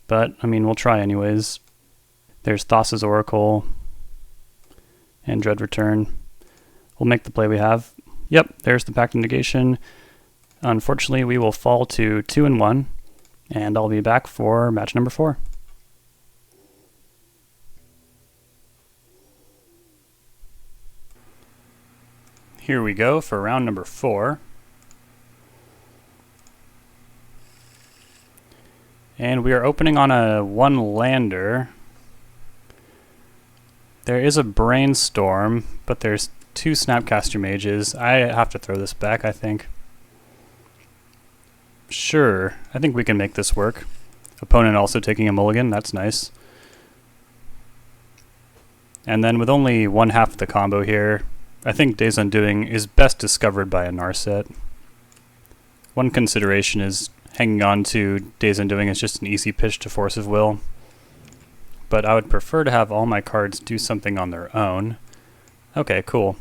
But, I mean, we'll try anyways. There's Thassa's Oracle and Dread Return. We'll make the play we have. Yep, there's the Pact of Negation. Unfortunately, we will fall to 2-1, and I'll be back for match number 4. Here we go for round number 4. And we are opening on a 1-lander. There is a Brainstorm, but there's 2 Snapcaster Mages. I have to throw this back, I think. Sure, I think we can make this work. Opponent also taking a mulligan, that's nice. And then with only 1/2 of the combo here, I think Days Undoing is best discovered by a Narset. One consideration is hanging on to Days Undoing is just an easy pitch to Force of Will. But I would prefer to have all my cards do something on their own. Okay, cool.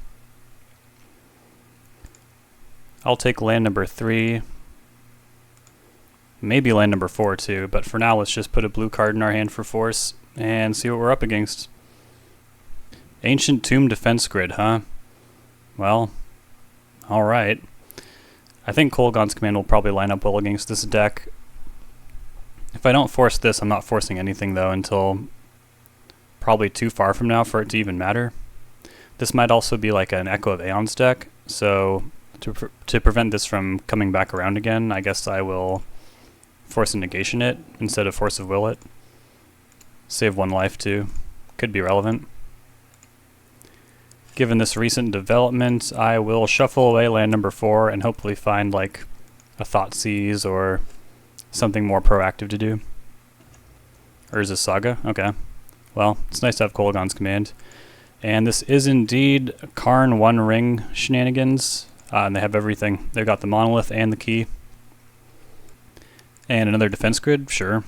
I'll take land number 3. Maybe land number 4 too, but for now let's just put a blue card in our hand for Force and see what we're up against. Ancient Tomb Defense Grid, huh? Well, alright. I think Kolaghan's Command will probably line up well against this deck. If I don't force this, I'm not forcing anything though until probably too far from now for it to even matter. This might also be like an Echo of Aeons deck, so to prevent this from coming back around again, I guess I will Force a Negation it instead of Force of Will it. Save 1 life too. Could be relevant. Given this recent development, I will shuffle away land number 4 and hopefully find like a Thoughtseize or something more proactive to do. Urza's Saga? Okay. Well, it's nice to have Kolaghan's Command. And this is indeed Karn One Ring shenanigans. And they have everything. They've got the Monolith and the Key. And another defense grid? Sure.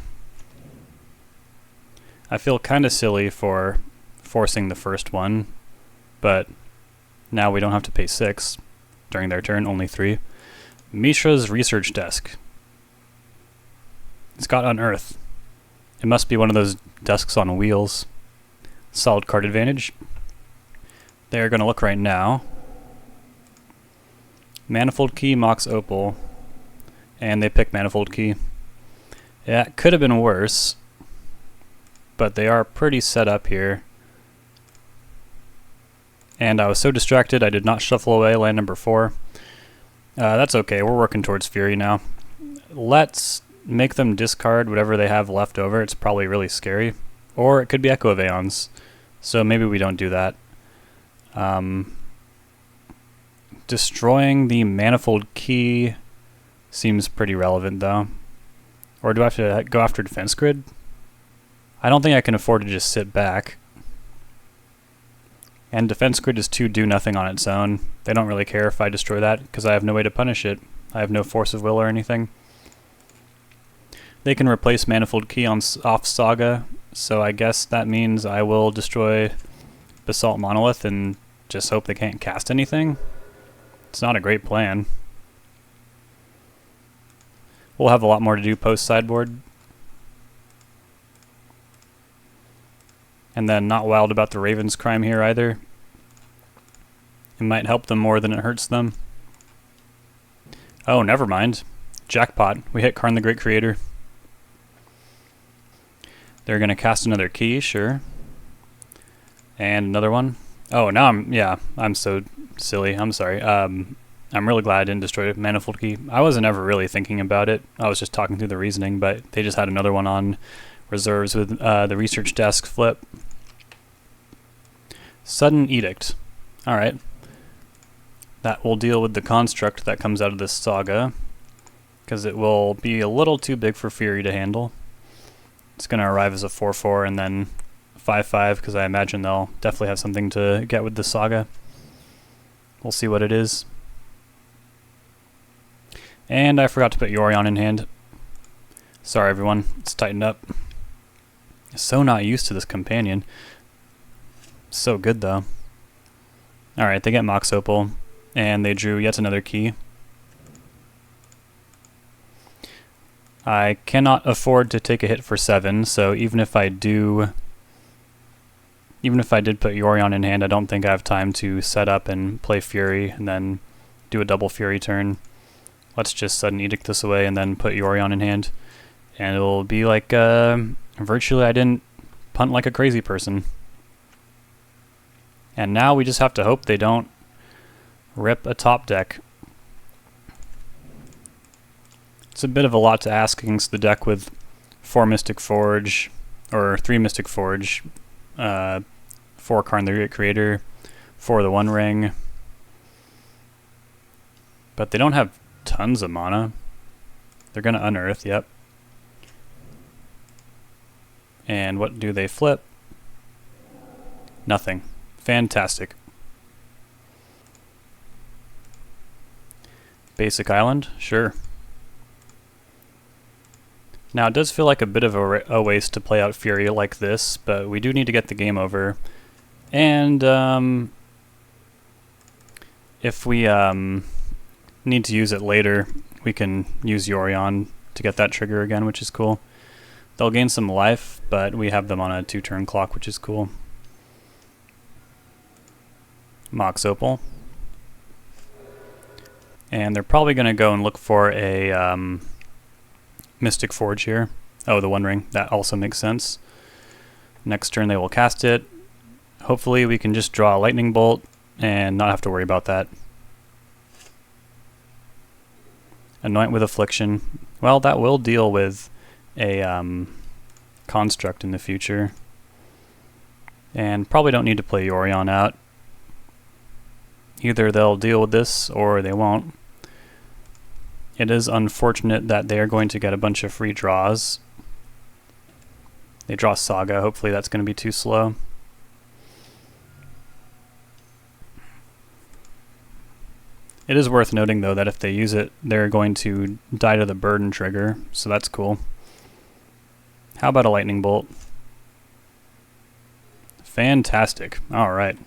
I feel kind of silly for forcing the first one, but now we don't have to pay 6 during their turn, only 3. Mishra's Research Desk. It's got Unearth. It must be one of those desks on wheels. Solid card advantage. They're going to look right now. Manifold Key, Mox Opal, and they pick Manifold Key. Yeah, it could have been worse, but they are pretty set up here. And I was so distracted I did not shuffle away land number 4. That's okay, we're working towards Fury now. Let's make them discard whatever they have left over. It's probably really scary. Or it could be Echo of Aeons. So maybe we don't do that. Destroying the Manifold Key seems pretty relevant though. Or do I have to go after Defense Grid? I don't think I can afford to just sit back. And Defense Grid is too do nothing on its own. They don't really care if I destroy that because I have no way to punish it. I have no force of will or anything. They can replace Manifold Key off Saga, so I guess that means I will destroy Basalt Monolith and just hope they can't cast anything. It's not a great plan. We'll have a lot more to do post-sideboard. And then not wild about the Raven's Crime here either. It might help them more than it hurts them. Oh, never mind. Jackpot. We hit Karn the Great Creator. They're going to cast another key, sure. And another one. Oh, now I'm so silly. I'm sorry. I'm really glad I didn't destroy Manifold Key. I wasn't ever really thinking about it. I was just talking through the reasoning, but they just had another one on reserves with the research desk flip. Sudden Edict. Alright. That will deal with the construct that comes out of this saga, because it will be a little too big for Fury to handle. It's going to arrive as a 4/4 and then 5/5, because I imagine they'll definitely have something to get with the saga. We'll see what it is. And I forgot to put Yorion in hand. Sorry everyone, it's tightened up. So not used to this companion. So good though. Alright, they get Mox Opal, and they drew yet another key. I cannot afford to take a hit for 7, so even if I did put Yorion in hand, I don't think I have time to set up and play Fury and then do a double Fury turn. Let's just Sudden Edict this away and then put Yorion in hand. And it'll be like, virtually I didn't punt like a crazy person. And now we just have to hope they don't rip a top deck. It's a bit of a lot to ask against the deck with 4 Mystic Forge, or 3 Mystic Forge, 4 Karn the Great Creator, 4 the One Ring. But they don't have tons of mana. They're going to unearth, yep. And what do they flip? Nothing. Fantastic. Basic Island? Sure. Now it does feel like a bit of a waste to play out Fury like this, but we do need to get the game over. And if we need to use it later, we can use Yorion to get that trigger again, which is cool. They'll gain some life, but we have them on a 2-turn clock, which is cool. Mox Opal. And they're probably going to go and look for a Mystic Forge here. Oh, the One Ring. That also makes sense. Next turn they will cast it. Hopefully we can just draw a Lightning Bolt and not have to worry about that. Anoint with Affliction. Well, that will deal with a construct in the future. And probably don't need to play Yorion out. Either they'll deal with this or they won't. It is unfortunate that they are going to get a bunch of free draws. They draw Saga. Hopefully that's going to be too slow. It is worth noting though that if they use it, they're going to die to the burden trigger, so that's cool. How about a Lightning Bolt? Fantastic. Alright.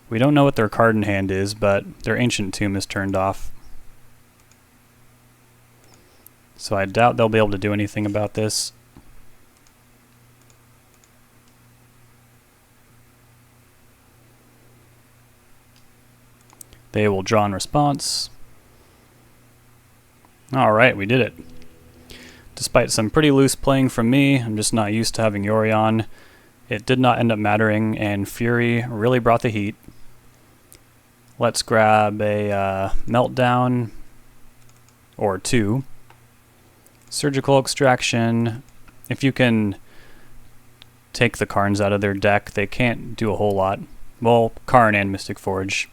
We don't know what their card in hand is, but their Ancient Tomb is turned off. So I doubt they'll be able to do anything about this. They will draw in response. Alright, we did it. Despite some pretty loose playing from me, I'm just not used to having Yorion. It did not end up mattering, and Fury really brought the heat. Let's grab a Meltdown, or 2. Surgical Extraction. If you can take the Karns out of their deck, they can't do a whole lot. Well, Karn and Mystic Forge.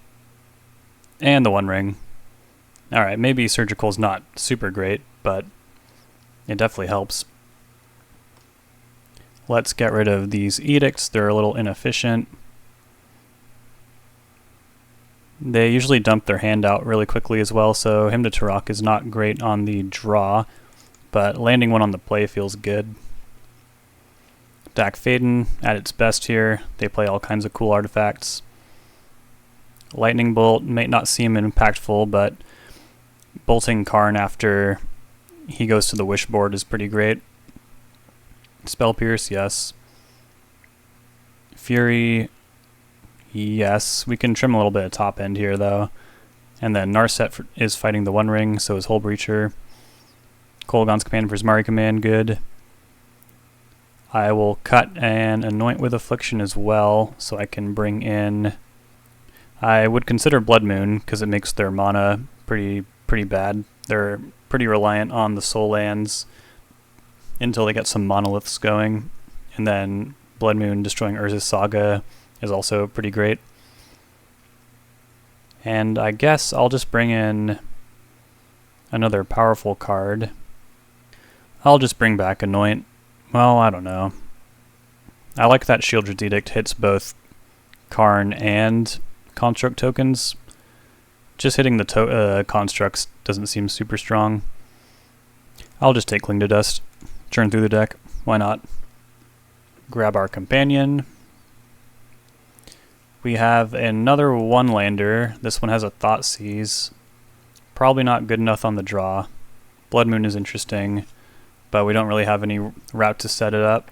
And the One Ring. Alright, maybe Surgical's not super great, but it definitely helps. Let's get rid of these Edicts. They're a little inefficient. They usually dump their hand out really quickly as well, so Hymn to Turok is not great on the draw, but landing one on the play feels good. Dak Faden at its best here. They play all kinds of cool artifacts. Lightning Bolt may not seem impactful, but bolting Karn after he goes to the Wish board is pretty great. Spell Pierce, yes. Fury, yes. We can trim a little bit of top end here, though. And then Narset is fighting the One Ring, so is Hull Breacher. Kolaghan's Command for Prismari Command, good. I will cut and Anoint with Affliction as well, so I can bring in... I would consider Blood Moon, because it makes their mana pretty bad. They're pretty reliant on the soul lands until they get some monoliths going. And then Blood Moon destroying Urza's Saga is also pretty great. And I guess I'll just bring in another powerful card. I'll just bring back Anoint. Well, I don't know. I like that Shieldred's Edict hits both Karn and Construct tokens. Just hitting the constructs doesn't seem super strong. I'll just take Cling to Dust. Churn through the deck. Why not? Grab our companion. We have another one-lander. This one has a Thoughtseize. Probably not good enough on the draw. Blood Moon is interesting, but we don't really have any route to set it up.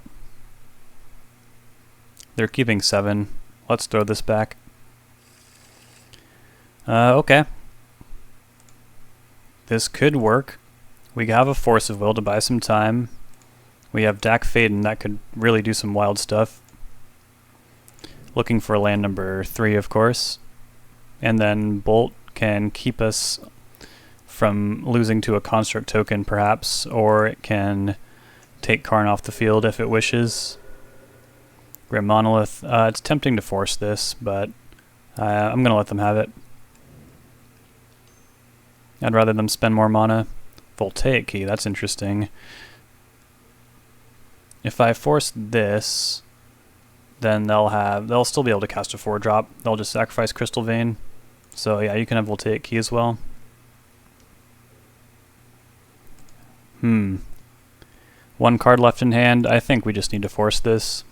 They're keeping 7. Let's throw this back. Okay. This could work. We have a Force of Will to buy some time. We have Dak Faden that could really do some wild stuff. Looking for land number 3, of course. And then Bolt can keep us from losing to a Construct token, perhaps, or it can take Karn off the field if it wishes. Grim Monolith. It's tempting to force this, but I'm going to let them have it. I'd rather them spend more mana. Voltaic Key, that's interesting. If I force this, then they'll still be able to cast a 4-drop. They'll just sacrifice Crystal Vein. So yeah, you can have Voltaic Key as well. One card left in hand. I think we just need to force this.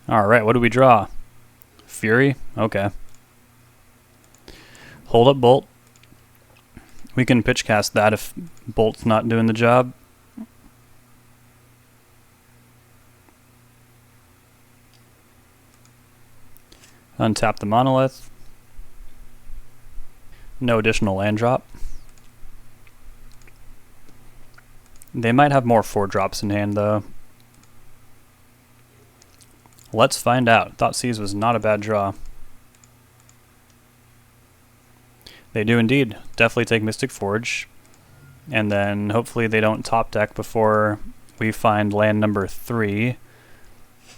Alright, what do we draw? Fury? Okay. Hold up Bolt. We can pitch cast that if Bolt's not doing the job. Untap the Monolith. No additional land drop. They might have more 4-drops in hand, though. Let's find out. Thoughtseize was not a bad draw. They do indeed. Definitely take Mystic Forge. And then hopefully they don't top deck before we find land number 3.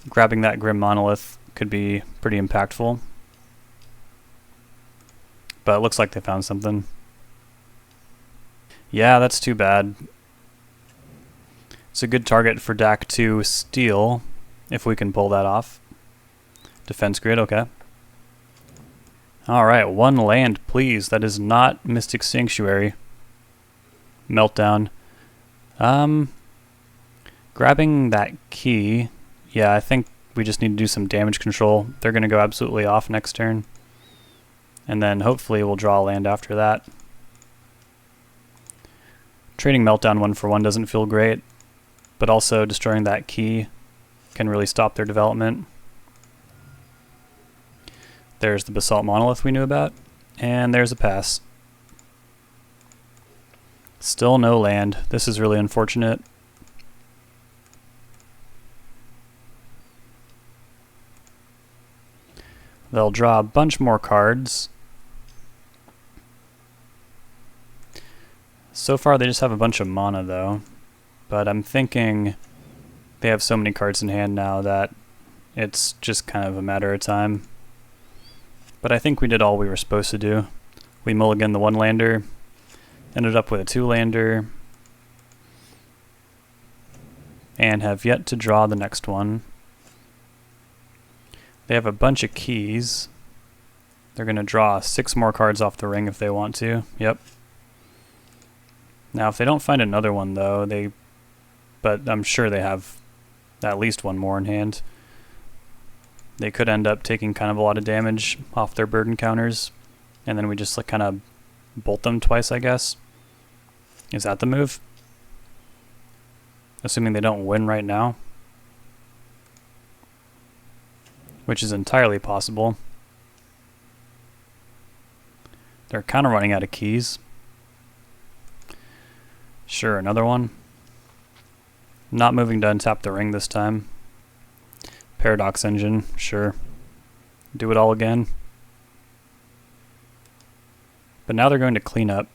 Grabbing that Grim Monolith could be pretty impactful. But it looks like they found something. Yeah, that's too bad. It's a good target for Dak to steal, if we can pull that off. Defense Grid, okay. Alright, 1 land, please. That is not Mystic Sanctuary. Meltdown. Grabbing that key. Yeah, I think we just need to do some damage control. They're going to go absolutely off next turn. And then hopefully we'll draw a land after that. Trading Meltdown 1 for 1 doesn't feel great, but also destroying that key can really stop their development. There's the Basalt Monolith we knew about, and there's a pass. Still no land. This is really unfortunate. They'll draw a bunch more cards. So far they just have a bunch of mana though, but I'm thinking they have so many cards in hand now that it's just kind of a matter of time. But I think we did all we were supposed to do. We mulliganed the 1-lander, ended up with a 2-lander, and have yet to draw the next one. They have a bunch of keys. They're going to draw 6 more cards off the ring if they want to. Yep. Now if they don't find another one though, but I'm sure they have at least one more in hand. They could end up taking kind of a lot of damage off their burden counters, and then we just like kind of bolt them twice, I guess. Is that the move? Assuming they don't win right now, which is entirely possible. They're kind of running out of keys. Sure, another one. Not moving to untap the ring this time. Paradox Engine, sure. Do it all again. But now they're going to clean up.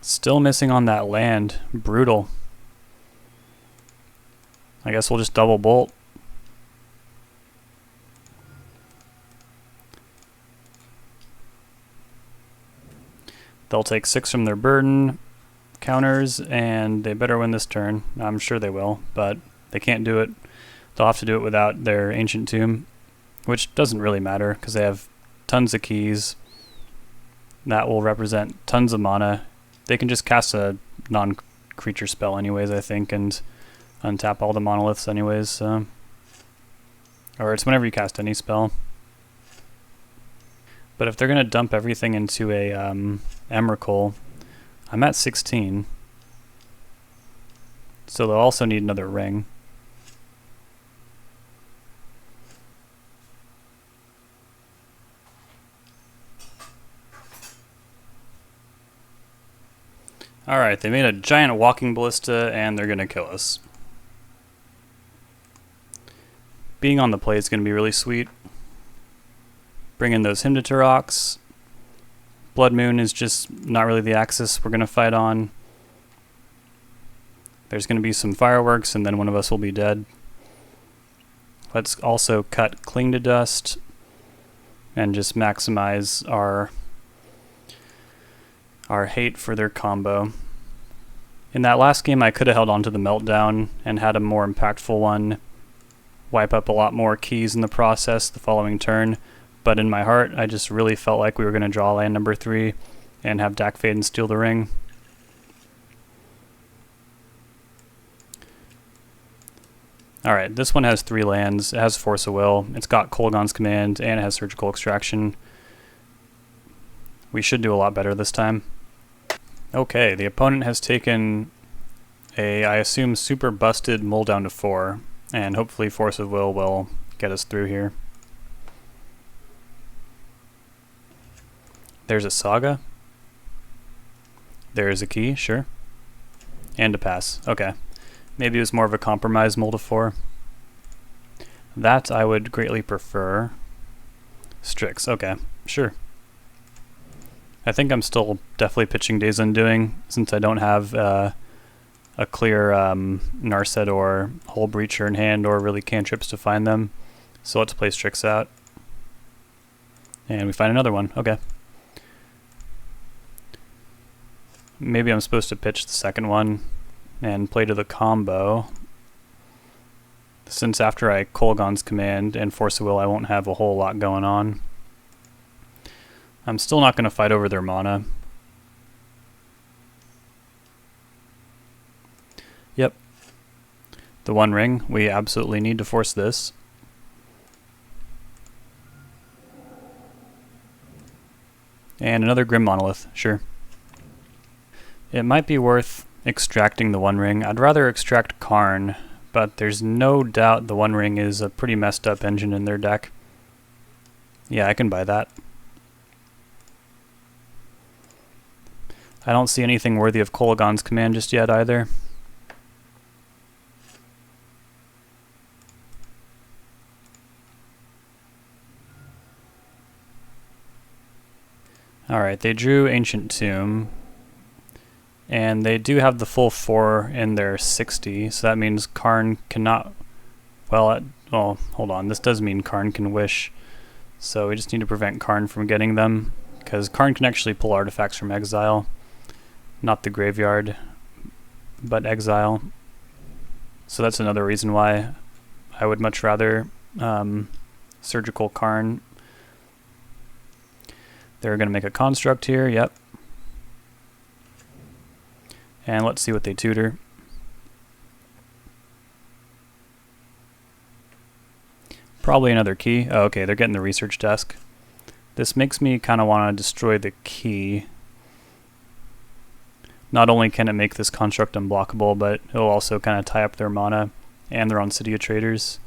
Still missing on that land. Brutal. I guess we'll just double bolt. They'll take 6 from their burden counters, and they better win this turn. I'm sure they will, but they can't do it. They'll have to do it without their Ancient Tomb, which doesn't really matter because they have tons of keys. That will represent tons of mana. They can just cast a non-creature spell anyways, I think, and untap all the monoliths anyways. Or it's whenever you cast any spell. But if they're going to dump everything into a Emrakul, I'm at 16. So they'll also need another ring. Alright, they made a giant walking ballista and they're going to kill us. Being on the play is going to be really sweet. Bring in those Hymn to Turoks. Blood Moon is just not really the axis we're going to fight on. There's going to be some fireworks and then one of us will be dead. Let's also cut Cling to Dust and just maximize our hate for their combo. In that last game I could have held on to the Meltdown and had a more impactful one, wipe up a lot more keys in the process the following turn, but in my heart I just really felt like we were going to draw land number 3 and have Dack Fade and steal the ring. Alright, this one has 3 lands, it has Force of Will, it's got Kolaghan's Command, and it has Surgical Extraction. We should do a lot better this time. Okay, the opponent has taken a, I assume, super busted Mull down to 4, and hopefully Force of will get us through here. There's a Saga. There's a key, sure. And a pass, okay. Maybe it was more of a compromise Mull to 4. That I would greatly prefer. Strix, okay, sure. I think I'm still definitely pitching Days Undoing since I don't have a clear Narset or Hull Breacher in hand or really cantrips to find them. So let's play Strix out. And we find another one, okay. Maybe I'm supposed to pitch the second one and play to the combo. Since after I Kolaghan's Command and Force of Will I won't have a whole lot going on. I'm still not going to fight over their mana. Yep. The One Ring, we absolutely need to force this. And another Grim Monolith, sure. It might be worth extracting the One Ring. I'd rather extract Karn, but there's no doubt the One Ring is a pretty messed up engine in their deck. Yeah, I can buy that. I don't see anything worthy of Kolaghan's command just yet either. Alright, they drew Ancient Tomb. And they do have the full 4 in their 60, so that means Karn cannot... Well, hold on. This does mean Karn can wish. So we just need to prevent Karn from getting them, because Karn can actually pull artifacts from exile. Not the graveyard, but exile. So that's another reason why I would much rather Surgical Karn. They're going to make a construct here, yep. And let's see what they tutor. Probably another key. Oh, okay, they're getting the research desk. This makes me kind of want to destroy the key. Not only can it make this construct unblockable, but it'll also kind of tie up their mana and their own City of Traders.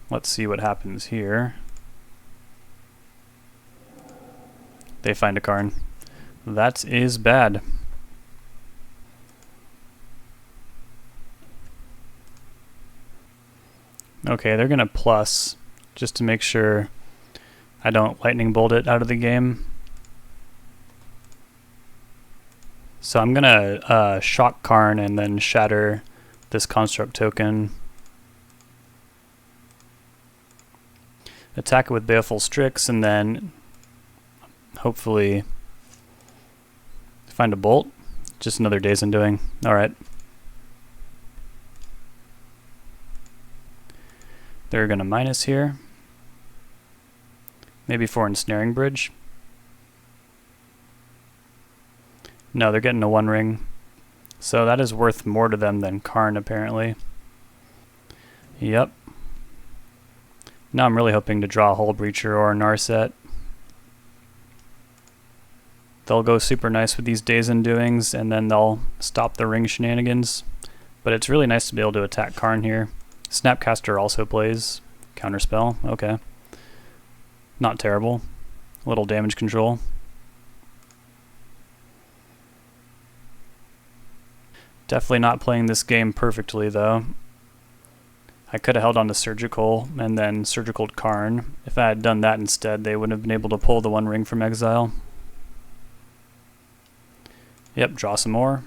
Let's see what happens here. They find a Karn. That is bad. Okay, they're gonna plus just to make sure I don't lightning bolt it out of the game. So I'm gonna shock Karn and then shatter this construct token. Attack it with Baleful Strix and then hopefully find a bolt. Just another Days Undoing. Alright. They're going to minus here. Maybe for Ensnaring Bridge. No, they're getting a One Ring. So that is worth more to them than Karn, apparently. Yep. Now I'm really hoping to draw a Hull Breacher or a Narset. They'll go super nice with these Days Undoings, and then they'll stop the ring shenanigans. But it's really nice to be able to attack Karn here. Snapcaster also plays Counterspell. Okay. Not terrible. A little damage control. Definitely not playing this game perfectly, though. I could have held on to Surgical and then Surgical Karn. If I had done that instead, they wouldn't have been able to pull the One Ring from exile. Yep, draw some more.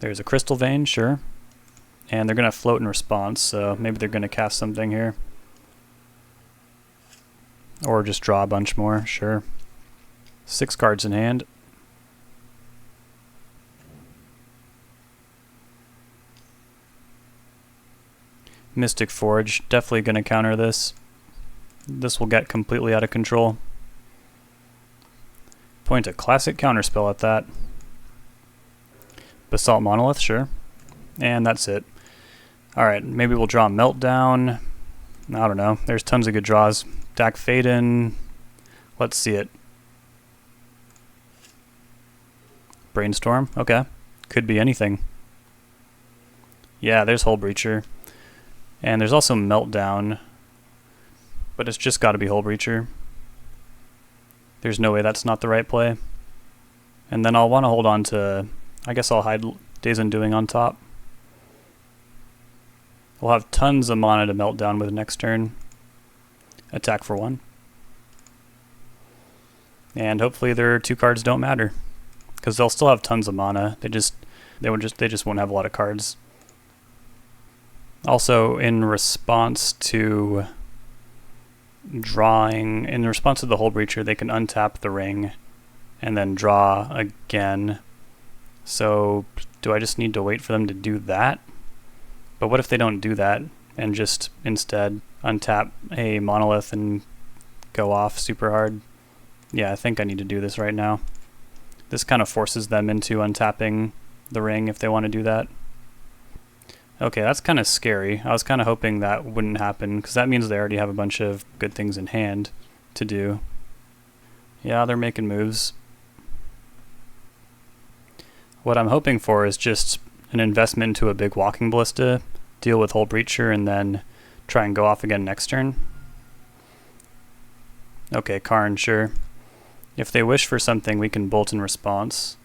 There's a Crystal Vein, sure. And they're going to float in response, so maybe they're going to cast something here. Or just draw a bunch more, sure. 6 cards in hand. Mystic Forge, definitely going to counter this. This will get completely out of control. Point a classic counterspell at that. Basalt Monolith, sure. And that's it. Alright, maybe we'll draw Meltdown. I don't know. There's tons of good draws. Dak Faden. Let's see it. Brainstorm. Okay. Could be anything. Yeah, there's Hull Breacher. And there's also Meltdown. But it's just got to be Hull Breacher. There's no way that's not the right play. And then I'll want to hold on to... I guess I'll hide Days Undoing on top. We'll have tons of mana to Meltdown with next turn. Attack for 1. And hopefully their 2 cards don't matter, because they'll still have tons of mana. They just won't have a lot of cards. Also, in response to drawing, in response to the Hull Breacher, they can untap the ring and then draw again. So do I just need to wait for them to do that? But what if they don't do that and just instead untap a Monolith and go off super hard? Yeah, I think I need to do this right now. This kind of forces them into untapping the ring if they want to do that. Okay, that's kind of scary. I was kind of hoping that wouldn't happen, because that means they already have a bunch of good things in hand to do. Yeah, they're making moves. What I'm hoping for is just an investment into a big Walking Ballista, deal with Hull Breacher, and then try and go off again next turn. Okay, Karn, sure. If they wish for something, we can bolt in response.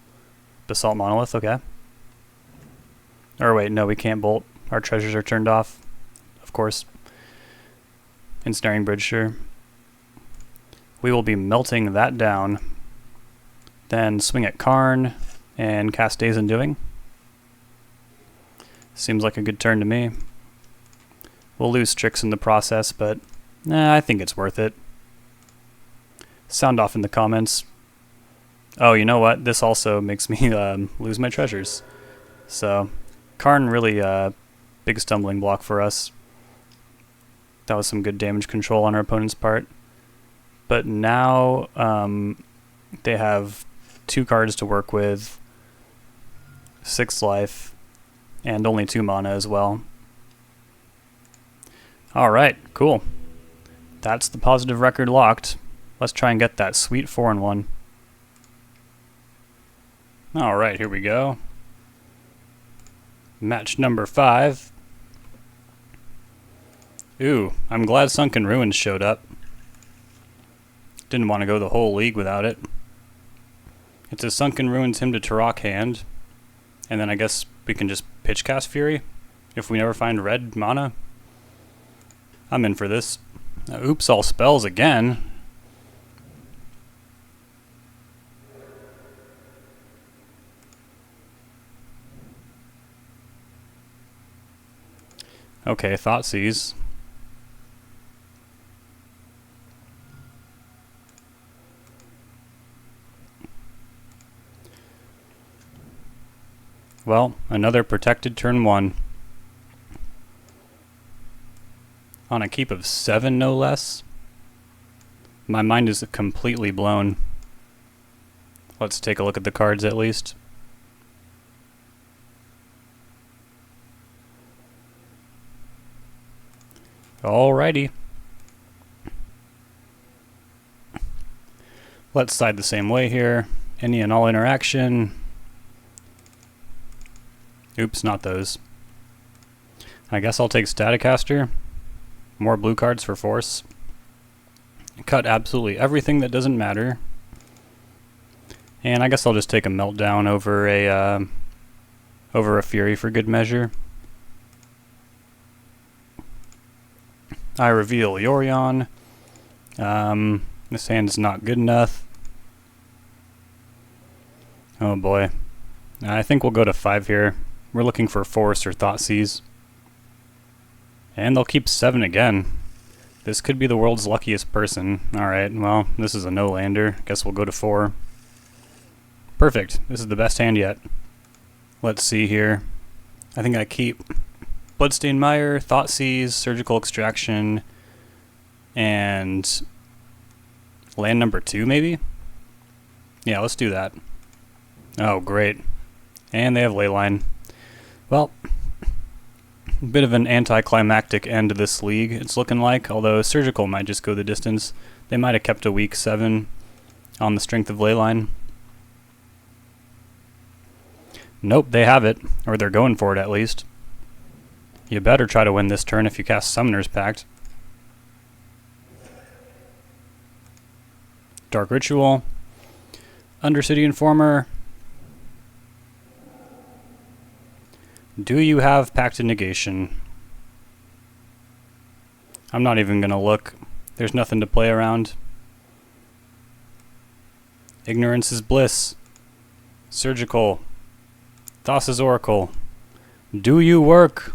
Basalt Monolith, okay. Or wait, no, we can't bolt. Our treasures are turned off, of course. Ensnaring Bridge, sure. We will be melting that down. Then swing at Karn and cast Days Undoing. Seems like a good turn to me. We'll lose Strix in the process, but I think it's worth it. Sound off in the comments. Oh, you know what? This also makes me lose my treasures. So, Karn really big stumbling block for us. That was some good damage control on our opponent's part. But now they have 2 cards to work with, 6 life, and only 2 mana as well. Alright, cool. That's the positive record locked. Let's try and get that sweet 4-1. Alright, here we go. Match number 5. Ooh, I'm glad Sunken Ruins showed up. Didn't want to go the whole league without it. It's a Sunken Ruins Hymn to Turok hand. And then I guess we can just pitch cast Fury if we never find red mana. I'm in for this. Oops, all spells again. Okay, Thoughtseize. Well, another protected turn 1. On a keep of 7, no less. My mind is completely blown. Let's take a look at the cards at least. Alrighty. Let's side the same way here. Any and all interaction. Oops, not those. I guess I'll take Staticaster. More blue cards for force. Cut absolutely everything that doesn't matter. And I guess I'll just take a Meltdown over a Fury for good measure. I reveal Yorion. This hand is not good enough. Oh boy. I think we'll go to 5 here. We're looking for Force or Thoughtseize. And they'll keep 7 again. This could be the world's luckiest person. Alright, well, this is a no-lander. Guess we'll go to 4. Perfect. This is the best hand yet. Let's see here. I think I keep Bloodstained Mire, Thoughtseize, Surgical Extraction, and land number 2 maybe? Yeah, let's do that. Oh, great. And they have Leyline. Well, a bit of an anticlimactic end to this league, it's looking like, although Surgical might just go the distance. They might have kept a weak 7 on the strength of Leyline. Nope, they have it, or they're going for it at least. You better try to win this turn if you cast Summoner's Pact. Dark Ritual. Undercity Informer. Do you have Pacted Negation? I'm not even going to look. There's nothing to play around. Ignorance is Bliss. Surgical. Thassa's Oracle. Do you work?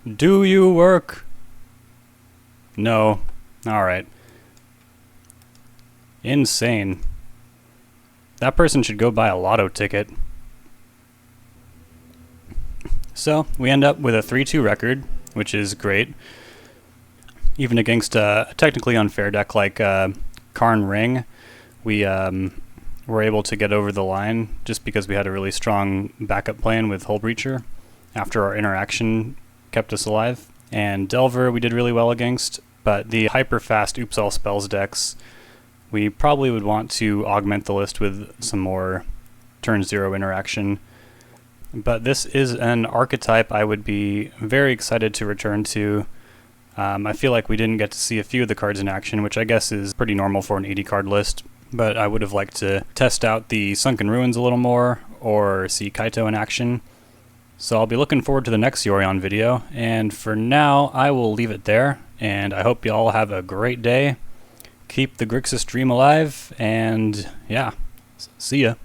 Do you work? No. Alright. Insane. That person should go buy a lotto ticket. So, we end up with a 3-2 record, which is great. Even against a technically unfair deck like Karn Ring, we were able to get over the line just because we had a really strong backup plan with Hull Breacher after our interaction kept us alive. And Delver we did really well against, but the hyper-fast Oops All Spells decks, we probably would want to augment the list with some more turn 0 interaction. but this is an archetype I would be very excited to return to. I feel like we didn't get to see a few of the cards in action, which I guess is pretty normal for an 80 card list, but I would have liked to test out the Sunken Ruins a little more, or see Kaito in action. So I'll be looking forward to the next Yorion video, and for now I will leave it there, and I hope you all have a great day. Keep the Grixis dream alive, and yeah, see ya.